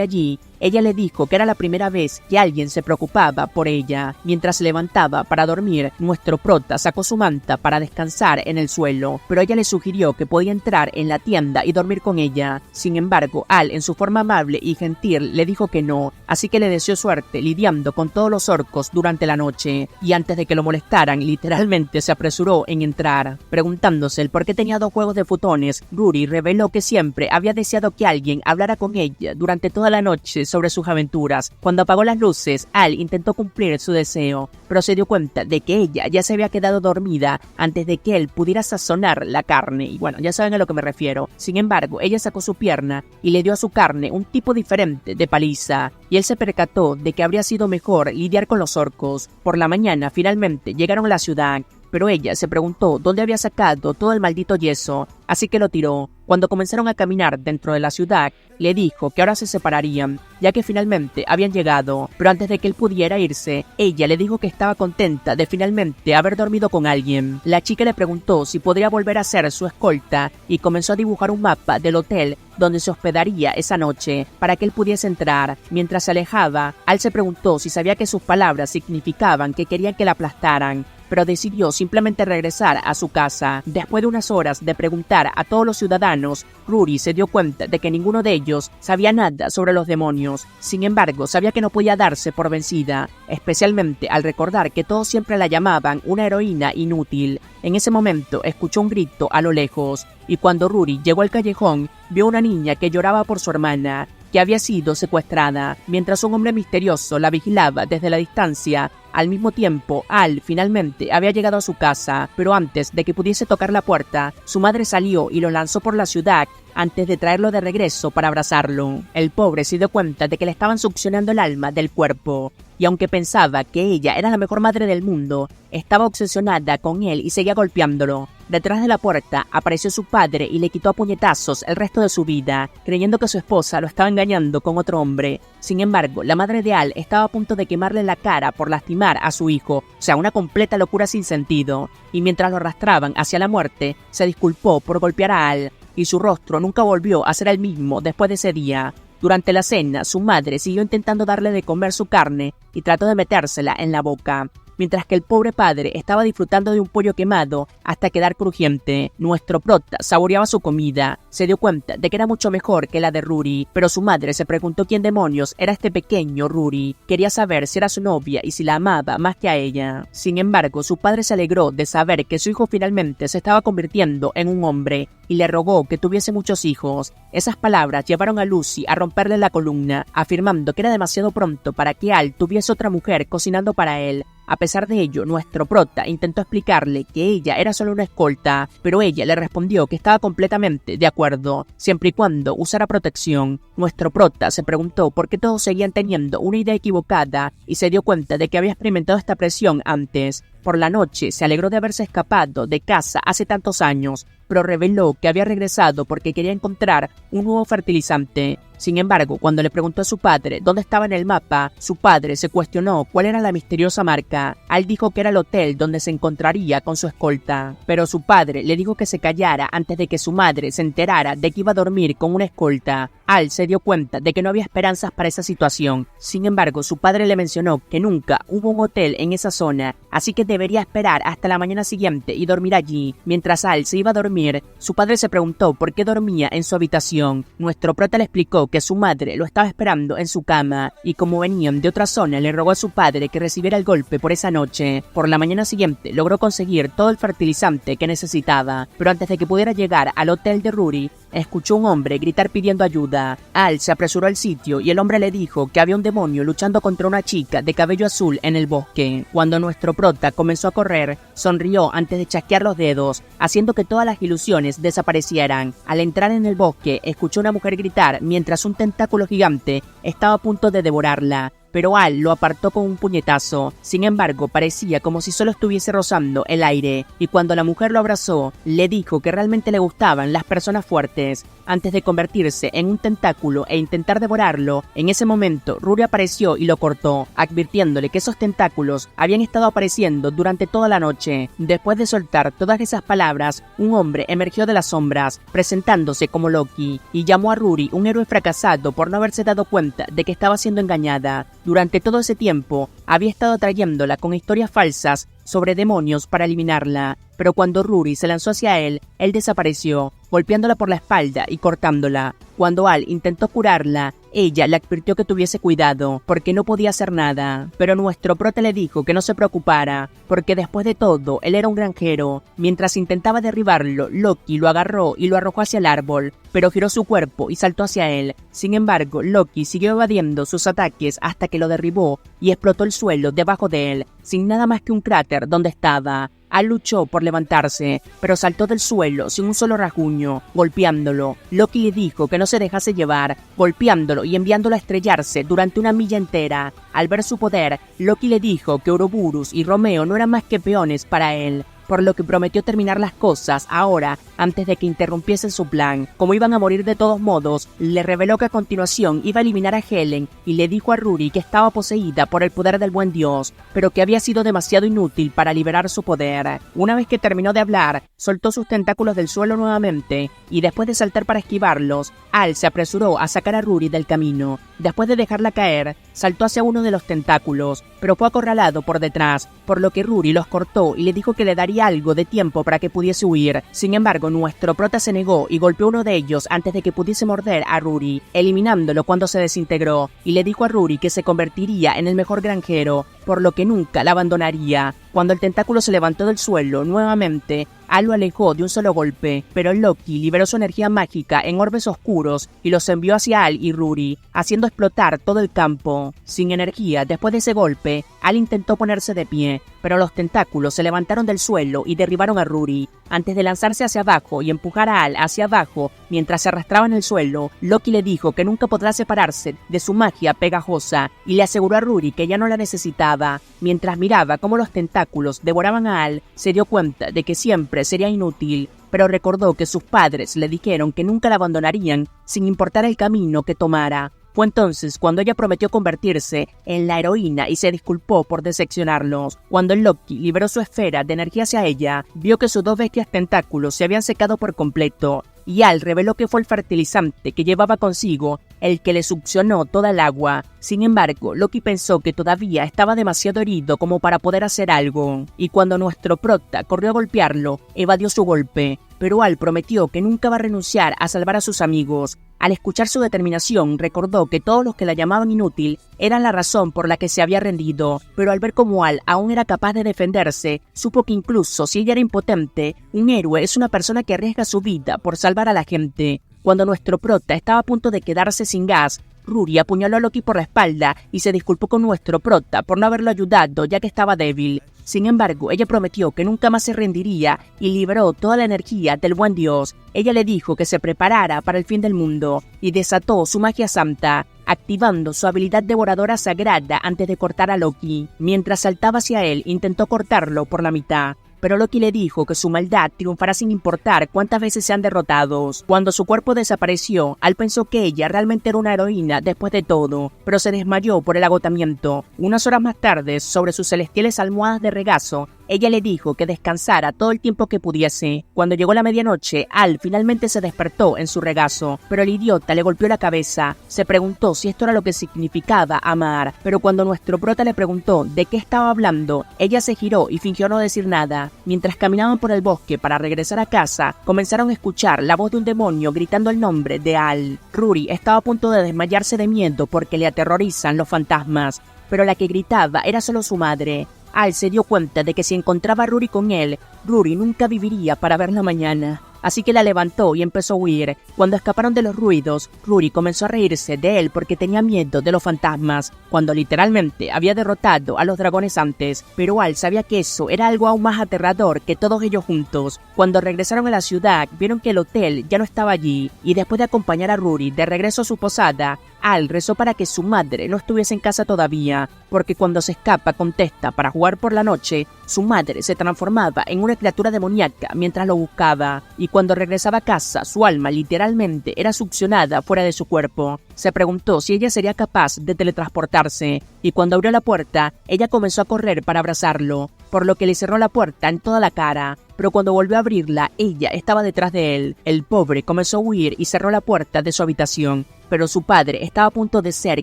allí, ella le dijo que era la primera vez que alguien se preocupaba por ella. Mientras se levantaba para dormir, nuestro prota sacó su manta para descansar en el suelo, pero ella le sugirió que podía entrar en la tienda y dormir con ella. Sin embargo, Al, en su forma amable y gentil, le dijo que no, así que le deseó suerte lidiando con todos los orcos durante la noche, y antes de que lo molestaran, literalmente se apresuró en entrar. Preguntándose el por qué tenía 2 juegos de futones, Ruri reveló que siempre había deseado que alguien hablara con ella durante toda la noche sobre sus aventuras. Cuando apagó las luces, Al intentó cumplir su deseo, pero se dio cuenta de que ella ya se había quedado dormida antes de que él pudiera sazonar la carne, y bueno, ya saben a lo que me refiero. Sin embargo, ella sacó su pierna y le dio a su carne un tipo diferente de paliza, y él se percató de que habría sido mejor lidiar con los orcos. Por la mañana, finalmente llegaron a la ciudad, pero ella se preguntó dónde había sacado todo el maldito yeso, así que lo tiró. Cuando comenzaron a caminar dentro de la ciudad, le dijo que ahora se separarían, ya que finalmente habían llegado, pero antes de que él pudiera irse, ella le dijo que estaba contenta de finalmente haber dormido con alguien. La chica le preguntó si podría volver a ser su escolta y comenzó a dibujar un mapa del hotel donde se hospedaría esa noche para que él pudiese entrar. Mientras se alejaba, Al se preguntó si sabía que sus palabras significaban que querían que la aplastaran, pero decidió simplemente regresar a su casa. Después de unas horas de preguntar a todos los ciudadanos, Ruri se dio cuenta de que ninguno de ellos sabía nada sobre los demonios. Sin embargo, sabía que no podía darse por vencida, especialmente al recordar que todos siempre la llamaban una heroína inútil. En ese momento escuchó un grito a lo lejos, y cuando Ruri llegó al callejón, vio una niña que lloraba por su hermana, que había sido secuestrada, mientras un hombre misterioso la vigilaba desde la distancia. Al mismo tiempo, Al finalmente había llegado a su casa, pero antes de que pudiese tocar la puerta, su madre salió y lo lanzó por la ciudad antes de traerlo de regreso para abrazarlo. El pobre se dio cuenta de que le estaban succionando el alma del cuerpo, y aunque pensaba que ella era la mejor madre del mundo, estaba obsesionada con él y seguía golpeándolo. Detrás de la puerta apareció su padre y le quitó a puñetazos el resto de su vida, creyendo que su esposa lo estaba engañando con otro hombre. Sin embargo, la madre de Al estaba a punto de quemarle la cara por lastimar a su hijo, o sea, una completa locura sin sentido, y mientras lo arrastraban hacia la muerte, se disculpó por golpear a Al, y su rostro nunca volvió a ser el mismo después de ese día. Durante la cena, su madre siguió intentando darle de comer su carne y trató de metérsela en la boca, mientras que el pobre padre estaba disfrutando de un pollo quemado hasta quedar crujiente. Nuestro prota saboreaba su comida, se dio cuenta de que era mucho mejor que la de Ruri, pero su madre se preguntó quién demonios era este pequeño Ruri. Quería saber si era su novia y si la amaba más que a ella. Sin embargo, su padre se alegró de saber que su hijo finalmente se estaba convirtiendo en un hombre y le rogó que tuviese muchos hijos. Esas palabras llevaron a Lucy a romperle la columna, afirmando que era demasiado pronto para que Al tuviese otra mujer cocinando para él. A pesar de ello, nuestro prota intentó explicarle que ella era solo una escolta, pero ella le respondió que estaba completamente de acuerdo, siempre y cuando usara protección. Nuestro prota se preguntó por qué todos seguían teniendo una idea equivocada y se dio cuenta de que había experimentado esta presión antes. Por la noche se alegró de haberse escapado de casa hace tantos años, pero reveló que había regresado porque quería encontrar un nuevo fertilizante. Sin embargo, cuando le preguntó a su padre dónde estaba en el mapa, su padre se cuestionó cuál era la misteriosa marca. Al dijo que era el hotel donde se encontraría con su escolta, pero su padre le dijo que se callara antes de que su madre se enterara de que iba a dormir con una escolta. Al se dio cuenta de que no había esperanzas para esa situación. Sin embargo, su padre le mencionó que nunca hubo un hotel en esa zona, así que debería esperar hasta la mañana siguiente y dormir allí. Mientras Al se iba a dormir, su padre se preguntó por qué dormía en su habitación. Nuestro prota le explicó que su madre lo estaba esperando en su cama, y como venían de otra zona, le rogó a su padre que recibiera el golpe por esa noche. Por la mañana siguiente logró conseguir todo el fertilizante que necesitaba, pero antes de que pudiera llegar al hotel de Rory, escuchó un hombre gritar pidiendo ayuda. Al se apresuró al sitio y el hombre le dijo que había un demonio luchando contra una chica de cabello azul en el bosque. Cuando nuestro prota comenzó a correr, sonrió antes de chasquear los dedos, haciendo que todas las ilusiones desaparecieran. Al entrar en el bosque, escuchó a una mujer gritar mientras un tentáculo gigante estaba a punto de devorarla, pero Al lo apartó con un puñetazo. Sin embargo, parecía como si solo estuviese rozando el aire, y cuando la mujer lo abrazó, le dijo que realmente le gustaban las personas fuertes. Antes de convertirse en un tentáculo e intentar devorarlo, en ese momento Rory apareció y lo cortó, advirtiéndole que esos tentáculos habían estado apareciendo durante toda la noche. Después de soltar todas esas palabras, un hombre emergió de las sombras, presentándose como Loki, y llamó a Rory un héroe fracasado por no haberse dado cuenta de que estaba siendo engañada. Durante todo ese tiempo, había estado atrayéndola con historias falsas sobre demonios para eliminarla, pero cuando Rory se lanzó hacia él desapareció, golpeándola por la espalda y cortándola. Cuando Al intentó curarla, ella le advirtió que tuviese cuidado, porque no podía hacer nada, pero nuestro prota le dijo que no se preocupara, porque después de todo, él era un granjero. Mientras intentaba derribarlo, Loki lo agarró y lo arrojó hacia el árbol, pero giró su cuerpo y saltó hacia él. Sin embargo, Loki siguió evadiendo sus ataques hasta que lo derribó y explotó el suelo debajo de él, sin nada más que un cráter donde estaba. Al luchó por levantarse, pero saltó del suelo sin un solo rasguño, golpeándolo. Loki le dijo que no se dejase llevar, golpeándolo y enviándolo a estrellarse durante una milla entera. Al ver su poder, Loki le dijo que Ouroboros y Romeo no eran más que peones para él, por lo que prometió terminar las cosas ahora, antes de que interrumpiesen su plan. Como iban a morir de todos modos, le reveló que a continuación iba a eliminar a Helen y le dijo a Rory que estaba poseída por el poder del buen Dios, pero que había sido demasiado inútil para liberar su poder. Una vez que terminó de hablar, soltó sus tentáculos del suelo nuevamente, y después de saltar para esquivarlos, Al se apresuró a sacar a Rory del camino. Después de dejarla caer, saltó hacia uno de los tentáculos, pero fue acorralado por detrás, por lo que Rory los cortó y le dijo que le daría algo de tiempo para que pudiese huir. Sin embargo, nuestro prota se negó y golpeó a uno de ellos antes de que pudiese morder a Rory, eliminándolo cuando se desintegró, y le dijo a Rory que se convertiría en el mejor granjero, por lo que nunca la abandonaría. Cuando el tentáculo se levantó del suelo nuevamente, Al lo alejó de un solo golpe, pero Loki liberó su energía mágica en orbes oscuros y los envió hacia Al y Rory, haciendo explotar todo el campo. Sin energía, después de ese golpe, Al intentó ponerse de pie, pero los tentáculos se levantaron del suelo y derribaron a Rory. Antes de lanzarse hacia abajo y empujar a Al hacia abajo mientras se arrastraba en el suelo, Loki le dijo que nunca podrá separarse de su magia pegajosa y le aseguró a Rory que ya no la necesitaba. Mientras miraba cómo los tentáculos devoraban a Al, se dio cuenta de que siempre sería inútil, pero recordó que sus padres le dijeron que nunca la abandonarían sin importar el camino que tomara. Fue entonces cuando ella prometió convertirse en la heroína y se disculpó por decepcionarlos. Cuando Loki liberó su esfera de energía hacia ella, vio que sus dos bestias tentáculos se habían secado por completo, y Al reveló que fue el fertilizante que llevaba consigo el que le succionó toda el agua. Sin embargo, Loki pensó que todavía estaba demasiado herido como para poder hacer algo, y cuando nuestro prota corrió a golpearlo, evadió su golpe, pero Al prometió que nunca va a renunciar a salvar a sus amigos. Al escuchar su determinación, recordó que todos los que la llamaban inútil eran la razón por la que se había rendido, pero al ver cómo Al aún era capaz de defenderse, supo que incluso si ella era impotente, un héroe es una persona que arriesga su vida por salvar a la gente. Cuando nuestro prota estaba a punto de quedarse sin gas, Rory apuñaló a Loki por la espalda y se disculpó con nuestro prota por no haberlo ayudado ya que estaba débil. Sin embargo, ella prometió que nunca más se rendiría y liberó toda la energía del buen Dios. Ella le dijo que se preparara para el fin del mundo y desató su magia santa, activando su habilidad devoradora sagrada antes de cortar a Loki. Mientras saltaba hacia él, intentó cortarlo por la mitad, pero Loki le dijo que su maldad triunfará sin importar cuántas veces sean derrotados. Cuando su cuerpo desapareció, Al pensó que ella realmente era una heroína después de todo, pero se desmayó por el agotamiento. Unas horas más tarde, sobre sus celestiales almohadas de regazo, Ella le dijo que descansara todo el tiempo que pudiese. Cuando llegó la medianoche, Al finalmente se despertó en su regazo, pero el idiota le golpeó la cabeza. Se preguntó si esto era lo que significaba amar, pero cuando nuestro prota le preguntó de qué estaba hablando, ella se giró y fingió no decir nada. Mientras caminaban por el bosque para regresar a casa, comenzaron a escuchar la voz de un demonio gritando el nombre de Al. Rory estaba a punto de desmayarse de miedo porque le aterrorizan los fantasmas, pero la que gritaba era solo su madre. Al se dio cuenta de que si encontraba a Rory con él, Rory nunca viviría para ver la mañana. Así que la levantó y empezó a huir. Cuando escaparon de los ruidos, Rory comenzó a reírse de él porque tenía miedo de los fantasmas, cuando literalmente había derrotado a los dragones antes. Pero Al sabía que eso era algo aún más aterrador que todos ellos juntos. Cuando regresaron a la ciudad, vieron que el hotel ya no estaba allí, y después de acompañar a Rory de regreso a su posada, Al rezó para que su madre no estuviese en casa todavía, porque cuando se escapa con Testa para jugar por la noche, su madre se transformaba en una criatura demoníaca mientras lo buscaba, y cuando regresaba a casa, su alma literalmente era succionada fuera de su cuerpo. Se preguntó si ella sería capaz de teletransportarse, y cuando abrió la puerta, ella comenzó a correr para abrazarlo, por lo que le cerró la puerta en toda la cara. Pero cuando volvió a abrirla, ella estaba detrás de él. El pobre comenzó a huir y cerró la puerta de su habitación, pero su padre estaba a punto de ser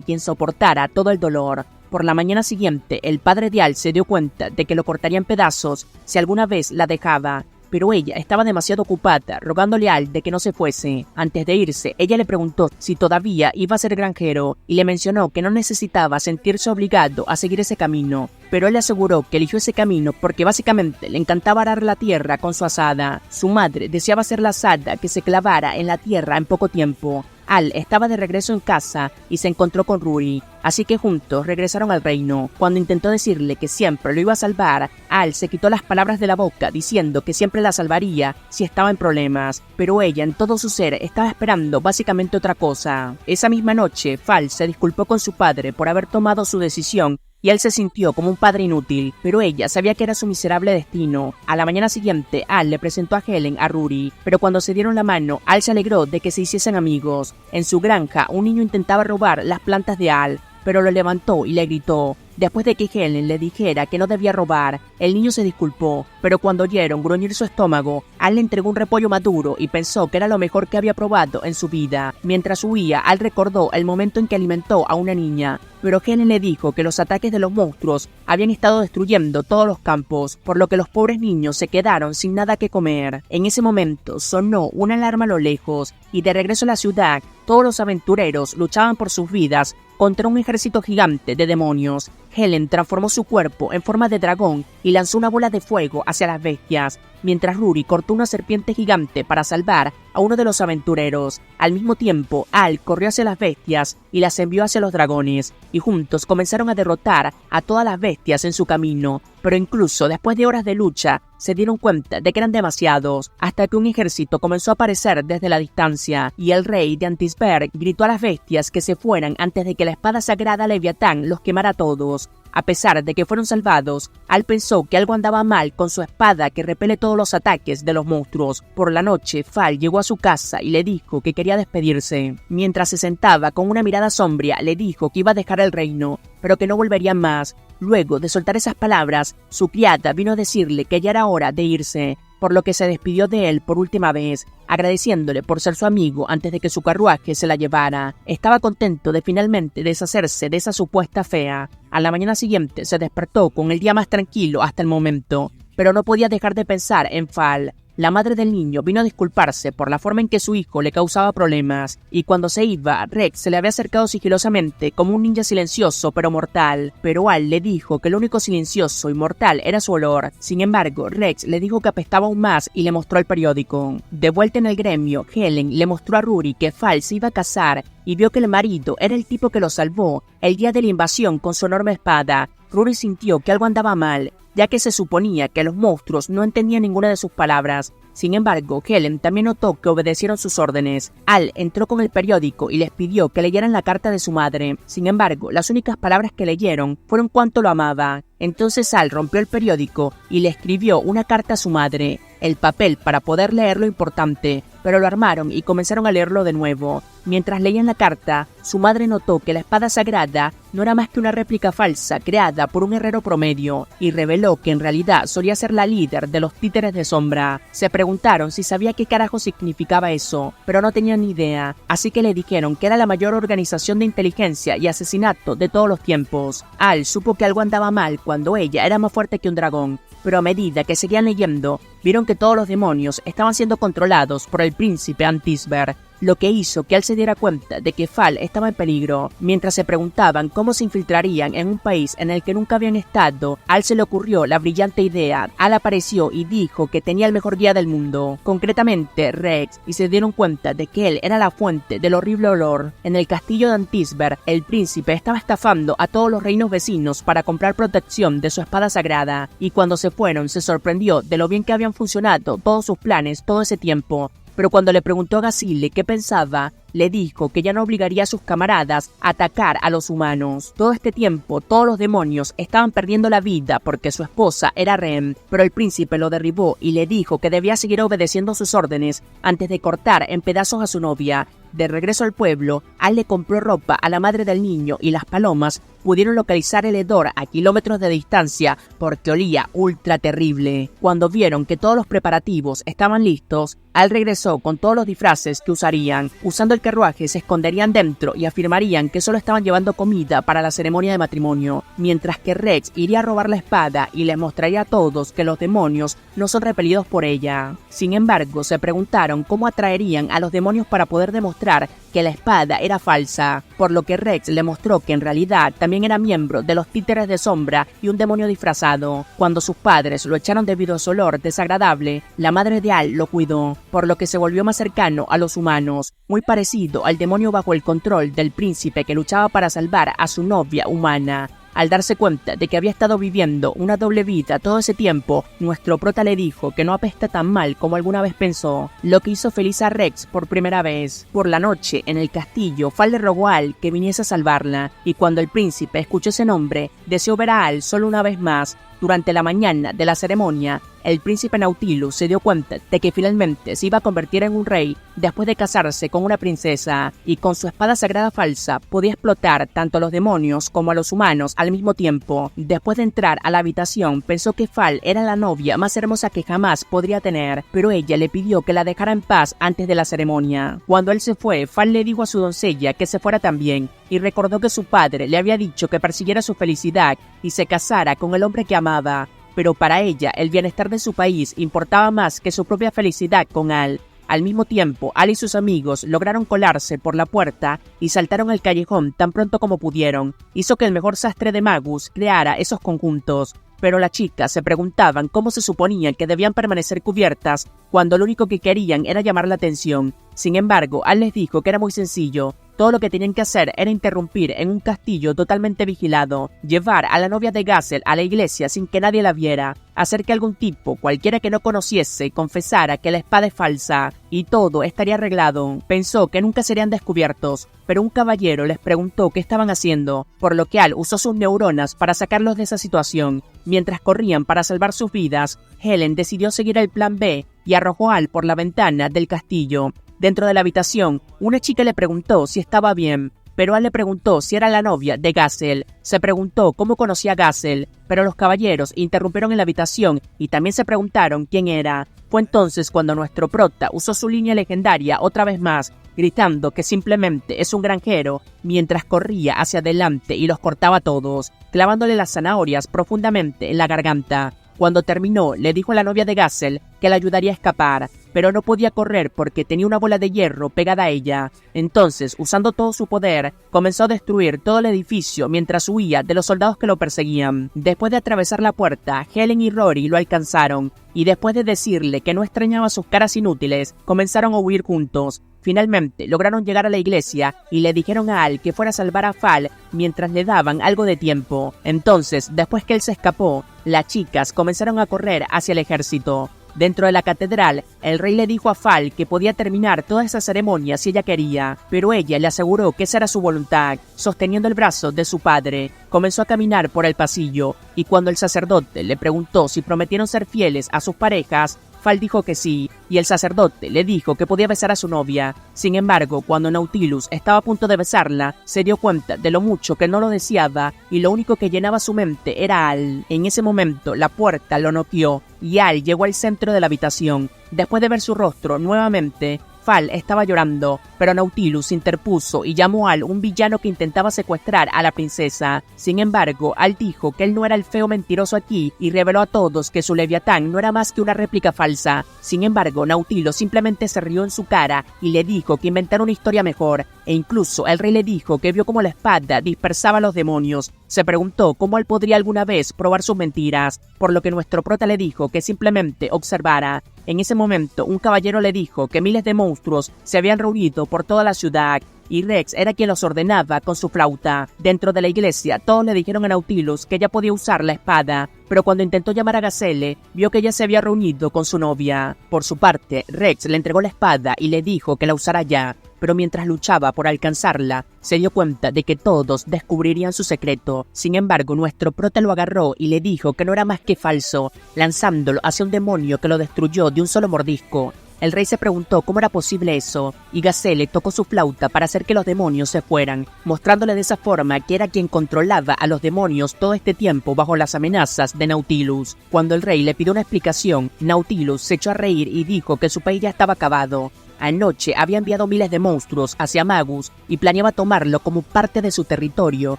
quien soportara todo el dolor. Por la mañana siguiente, el padre de Al se dio cuenta de que lo cortaría en pedazos si alguna vez la dejaba, pero ella estaba demasiado ocupada rogándole a Al de que no se fuese. Antes de irse, ella le preguntó si todavía iba a ser granjero y le mencionó que no necesitaba sentirse obligado a seguir ese camino, pero él le aseguró que eligió ese camino porque básicamente le encantaba arar la tierra con su azada. Su madre deseaba ser la azada que se clavara en la tierra en poco tiempo. Al estaba de regreso en casa y se encontró con Rory, así que juntos regresaron al reino. Cuando intentó decirle que siempre lo iba a salvar, Al se quitó las palabras de la boca diciendo que siempre la salvaría si estaba en problemas, pero ella en todo su ser estaba esperando básicamente otra cosa. Esa misma noche, Fal se disculpó con su padre por haber tomado su decisión y él se sintió como un padre inútil, pero ella sabía que era su miserable destino. A la mañana siguiente, Al le presentó a Helen a Rory, pero cuando se dieron la mano, Al se alegró de que se hiciesen amigos. En su granja, un niño intentaba robar las plantas de Al, pero lo levantó y le gritó. Después de que Helen le dijera que no debía robar, el niño se disculpó, pero cuando oyeron gruñir su estómago, Al le entregó un repollo maduro y pensó que era lo mejor que había probado en su vida. Mientras huía, Al recordó el momento en que alimentó a una niña, pero Helen le dijo que los ataques de los monstruos habían estado destruyendo todos los campos, por lo que los pobres niños se quedaron sin nada que comer. En ese momento sonó una alarma a lo lejos, y de regreso a la ciudad, todos los aventureros luchaban por sus vidas contra un ejército gigante de demonios. Helen transformó su cuerpo en forma de dragón y lanzó una bola de fuego hacia las bestias, mientras Rory cortó una serpiente gigante para salvar a uno de los aventureros. Al mismo tiempo, Al corrió hacia las bestias y las envió hacia los dragones, y juntos comenzaron a derrotar a todas las bestias en su camino, pero incluso después de horas de lucha, se dieron cuenta de que eran demasiados, hasta que un ejército comenzó a aparecer desde la distancia, y el rey de Antisberg gritó a las bestias que se fueran antes de que la espada sagrada Leviatán los quemara a todos. A pesar de que fueron salvados, Al pensó que algo andaba mal con su espada que repele todos los ataques de los monstruos. Por la noche, Fal llegó a su casa y le dijo que quería despedirse. Mientras se sentaba con una mirada sombría, le dijo que iba a dejar el reino, pero que no volvería más. Luego de soltar esas palabras, su criada vino a decirle que ya era hora de irse, por lo que se despidió de él por última vez, agradeciéndole por ser su amigo antes de que su carruaje se la llevara. Estaba contento de finalmente deshacerse de esa supuesta fea. A la mañana siguiente se despertó con el día más tranquilo hasta el momento, pero no podía dejar de pensar en Fal. La madre del niño vino a disculparse por la forma en que su hijo le causaba problemas, y cuando se iba, Rex se le había acercado sigilosamente como un ninja silencioso pero mortal, pero Al le dijo que lo único silencioso y mortal era su olor. Sin embargo, Rex le dijo que apestaba aún más y le mostró el periódico. De vuelta en el gremio, Helen le mostró a Rory que Fal se iba a casar y vio que el marido era el tipo que lo salvó el día de la invasión con su enorme espada. Rory sintió que algo andaba mal, ya que se suponía que los monstruos no entendían ninguna de sus palabras. Sin embargo, Helen también notó que obedecieron sus órdenes. Al entró con el periódico y les pidió que leyeran la carta de su madre. Sin embargo, las únicas palabras que leyeron fueron cuánto lo amaba. Entonces Al rompió el periódico y le escribió una carta a su madre. El papel para poder leer lo importante pero lo armaron y comenzaron a leerlo de nuevo. Mientras leían la carta, su madre notó que la espada sagrada no era más que una réplica falsa creada por un herrero promedio y reveló que en realidad solía ser la líder de los títeres de sombra. Se preguntaron si sabía qué carajo significaba eso, pero no tenían ni idea, así que le dijeron que era la mayor organización de inteligencia y asesinato de todos los tiempos. Al supo que algo andaba mal cuando ella era más fuerte que un dragón, pero a medida que seguían leyendo, vieron que todos los demonios estaban siendo controlados por el príncipe Antisber, lo que hizo que Al se diera cuenta de que Fall estaba en peligro. Mientras se preguntaban cómo se infiltrarían en un país en el que nunca habían estado, Al se le ocurrió la brillante idea. Al apareció y dijo que tenía el mejor guía del mundo, concretamente Rex, y se dieron cuenta de que él era la fuente del horrible olor. En el castillo de Antisber, el príncipe estaba estafando a todos los reinos vecinos para comprar protección de su espada sagrada, y cuando se fueron se sorprendió de lo bien que habían funcionado todos sus planes todo ese tiempo. Pero cuando le preguntó a Gasile qué pensaba, le dijo que ya no obligaría a sus camaradas a atacar a los humanos. Todo este tiempo, todos los demonios estaban perdiendo la vida porque su esposa era rehén, pero el príncipe lo derribó y le dijo que debía seguir obedeciendo sus órdenes antes de cortar en pedazos a su novia. De regreso al pueblo, Al le compró ropa a la madre del niño y las palomas pudieron localizar el hedor a kilómetros de distancia porque olía ultra terrible. Cuando vieron que todos los preparativos estaban listos, Al regresó con todos los disfraces que usarían. Usando el carruaje se esconderían dentro y afirmarían que solo estaban llevando comida para la ceremonia de matrimonio, mientras que Rex iría a robar la espada y les mostraría a todos que los demonios no son repelidos por ella. Sin embargo, se preguntaron cómo atraerían a los demonios para poder demostrar que la espada era falsa, por lo que Rex le mostró que en realidad también era miembro de los títeres de sombra y un demonio disfrazado. Cuando sus padres lo echaron debido a su olor desagradable, la madre de Al lo cuidó, por lo que se volvió más cercano a los humanos, muy parecido al demonio bajo el control del príncipe que luchaba para salvar a su novia humana. Al darse cuenta de que había estado viviendo una doble vida todo ese tiempo, nuestro prota le dijo que no apesta tan mal como alguna vez pensó, lo que hizo feliz a Rex por primera vez. Por la noche, en el castillo, Fall le rogó a Al que viniese a salvarla, y cuando el príncipe escuchó ese nombre, deseó ver a Al solo una vez más. Durante la mañana de la ceremonia, el príncipe Nautilus se dio cuenta de que finalmente se iba a convertir en un rey después de casarse con una princesa, y con su espada sagrada falsa podía explotar tanto a los demonios como a los humanos al mismo tiempo. Después de entrar a la habitación, pensó que Fall era la novia más hermosa que jamás podría tener, pero ella le pidió que la dejara en paz antes de la ceremonia. Cuando él se fue, Fall le dijo a su doncella que se fuera también, y recordó que su padre le había dicho que persiguiera su felicidad y se casara con el hombre que amaba, pero para ella el bienestar de su país importaba más que su propia felicidad con Al. Al mismo tiempo, Al y sus amigos lograron colarse por la puerta y saltaron al callejón tan pronto como pudieron. Hizo que el mejor sastre de Magus creara esos conjuntos, pero las chicas se preguntaban cómo se suponían que debían permanecer cubiertas cuando lo único que querían era llamar la atención. Sin embargo, Al les dijo que era muy sencillo. Todo lo que tenían que hacer era interrumpir en un castillo totalmente vigilado, llevar a la novia de Gasel a la iglesia sin que nadie la viera, hacer que algún tipo, cualquiera que no conociese, confesara que la espada es falsa, y todo estaría arreglado. Pensó que nunca serían descubiertos, pero un caballero les preguntó qué estaban haciendo, por lo que Al usó sus neuronas para sacarlos de esa situación. Mientras corrían para salvar sus vidas, Helen decidió seguir el plan B y arrojó a Al por la ventana del castillo. Dentro de la habitación, una chica le preguntó si estaba bien, pero Al le preguntó si era la novia de Gasel. Se preguntó cómo conocía a Gasel, pero los caballeros interrumpieron en la habitación y también se preguntaron quién era. Fue entonces cuando nuestro prota usó su línea legendaria otra vez más, gritando que simplemente es un granjero, mientras corría hacia adelante y los cortaba a todos, clavándole las zanahorias profundamente en la garganta. Cuando terminó, le dijo a la novia de Gasel que la ayudaría a escapar, pero no podía correr porque tenía una bola de hierro pegada a ella. Entonces, usando todo su poder, comenzó a destruir todo el edificio mientras huía de los soldados que lo perseguían. Después de atravesar la puerta, Helen y Rory lo alcanzaron, y después de decirle que no extrañaba sus caras inútiles, comenzaron a huir juntos. Finalmente, lograron llegar a la iglesia y le dijeron a Al que fuera a salvar a Fall mientras le daban algo de tiempo. Entonces, después que él se escapó, las chicas comenzaron a correr hacia el ejército. Dentro de la catedral, el rey le dijo a Fall que podía terminar toda esa ceremonia si ella quería, pero ella le aseguró que esa era su voluntad. Sosteniendo el brazo de su padre, comenzó a caminar por el pasillo, y cuando el sacerdote le preguntó si prometieron ser fieles a sus parejas, Fal dijo que sí, y el sacerdote le dijo que podía besar a su novia. Sin embargo, cuando Nautilus estaba a punto de besarla, se dio cuenta de lo mucho que no lo deseaba, y lo único que llenaba su mente era Al. En ese momento, la puerta lo noqueó, y Al llegó al centro de la habitación. Después de ver su rostro nuevamente, Fal estaba llorando, pero Nautilus interpuso y llamó a Al un villano que intentaba secuestrar a la princesa. Sin embargo, Al dijo que él no era el feo mentiroso aquí y reveló a todos que su Leviatán no era más que una réplica falsa. Sin embargo, Nautilus simplemente se rió en su cara y le dijo que inventara una historia mejor, e incluso el rey le dijo que vio cómo la espada dispersaba a los demonios. Se preguntó cómo él podría alguna vez probar sus mentiras, por lo que nuestro prota le dijo que simplemente observara. En ese momento, un caballero le dijo que miles de monstruos se habían reunido por toda la ciudad, y Rex era quien los ordenaba con su flauta. Dentro de la iglesia, todos le dijeron a Nautilus que ya podía usar la espada, pero cuando intentó llamar a Gazelle, vio que ella se había reunido con su novia. Por su parte, Rex le entregó la espada y le dijo que la usara ya, pero mientras luchaba por alcanzarla, se dio cuenta de que todos descubrirían su secreto. Sin embargo, nuestro prota lo agarró y le dijo que no era más que falso, lanzándolo hacia un demonio que lo destruyó de un solo mordisco. El rey se preguntó cómo era posible eso, y Gazelle tocó su flauta para hacer que los demonios se fueran, mostrándole de esa forma que era quien controlaba a los demonios todo este tiempo bajo las amenazas de Nautilus. Cuando el rey le pidió una explicación, Nautilus se echó a reír y dijo que su país ya estaba acabado. Anoche había enviado miles de monstruos hacia Magus y planeaba tomarlo como parte de su territorio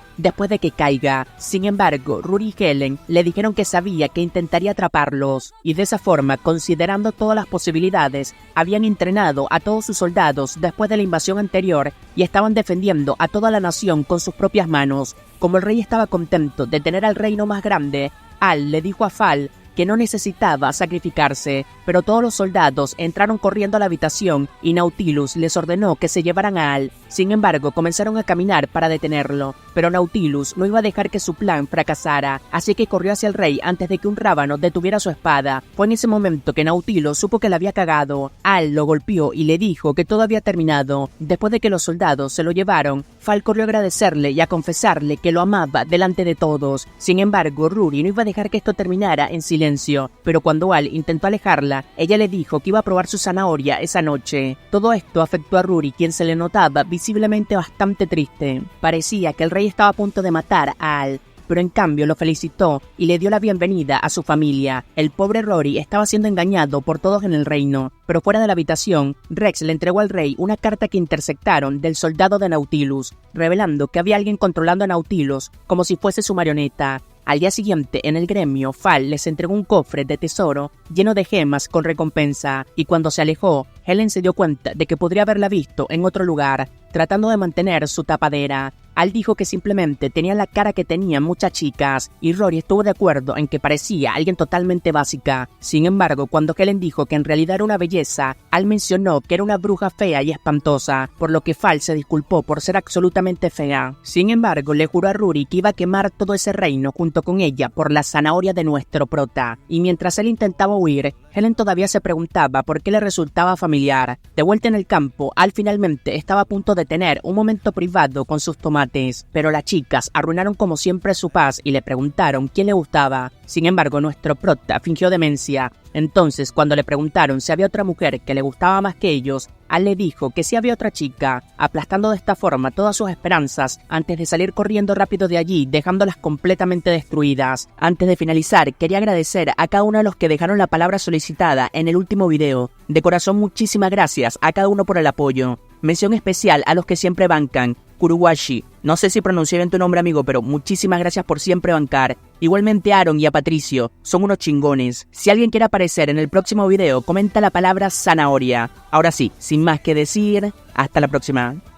después de que caiga. Sin embargo, Rory y Helen le dijeron que sabía que intentaría atraparlos, y de esa forma, considerando todas las posibilidades, habían entrenado a todos sus soldados después de la invasión anterior y estaban defendiendo a toda la nación con sus propias manos. Como el rey estaba contento de tener al reino más grande, Al le dijo a Fal que no necesitaba sacrificarse, pero todos los soldados entraron corriendo a la habitación y Nautilus les ordenó que se llevaran a Al. Sin embargo, comenzaron a caminar para detenerlo, pero Nautilus no iba a dejar que su plan fracasara, así que corrió hacia el rey antes de que un rábano detuviera su espada. Fue en ese momento que Nautilus supo que la había cagado. Al lo golpeó y le dijo que todo había terminado. Después de que los soldados se lo llevaron, Fal corrió a agradecerle y a confesarle que lo amaba delante de todos. Sin embargo, Rory no iba a dejar que esto terminara en silencio, pero cuando Al intentó alejarla, ella le dijo que iba a probar su zanahoria esa noche. Todo esto afectó a Rory, quien se le notaba visiblemente bastante triste. Parecía que el rey estaba a punto de matar a Al, pero en cambio lo felicitó y le dio la bienvenida a su familia. El pobre Rory estaba siendo engañado por todos en el reino, pero fuera de la habitación, Rex le entregó al rey una carta que interceptaron del soldado de Nautilus, revelando que había alguien controlando a Nautilus como si fuese su marioneta. Al día siguiente, en el gremio, Fal les entregó un cofre de tesoro lleno de gemas con recompensa, y cuando se alejó, Helen se dio cuenta de que podría haberla visto en otro lugar, tratando de mantener su tapadera. Al dijo que simplemente tenía la cara que tenían muchas chicas, y Rory estuvo de acuerdo en que parecía alguien totalmente básica. Sin embargo, cuando Helen dijo que en realidad era una belleza, Al mencionó que era una bruja fea y espantosa, por lo que Fal se disculpó por ser absolutamente fea. Sin embargo, le juró a Rory que iba a quemar todo ese reino junto con ella por la zanahoria de nuestro prota, y mientras él intentaba huir, Helen todavía se preguntaba por qué le resultaba familiar. De vuelta en el campo, Al finalmente estaba a punto de tener un momento privado con sus tomates, pero las chicas arruinaron como siempre su paz y le preguntaron quién le gustaba. Sin embargo, nuestro prota fingió demencia. Entonces, cuando le preguntaron si había otra mujer que le gustaba más que ellos, Al le dijo que sí había otra chica, aplastando de esta forma todas sus esperanzas antes de salir corriendo rápido de allí, dejándolas completamente destruidas. Antes de finalizar, quería agradecer a cada uno de los que dejaron la palabra solicitada en el último video. De corazón, muchísimas gracias a cada uno por el apoyo. Mención especial a los que siempre bancan. Kuruwashi, no sé si pronuncié bien tu nombre, amigo, pero muchísimas gracias por siempre bancar. Igualmente a Aaron y a Patricio, son unos chingones. Si alguien quiere aparecer en el próximo video, comenta la palabra zanahoria. Ahora sí, sin más que decir, hasta la próxima.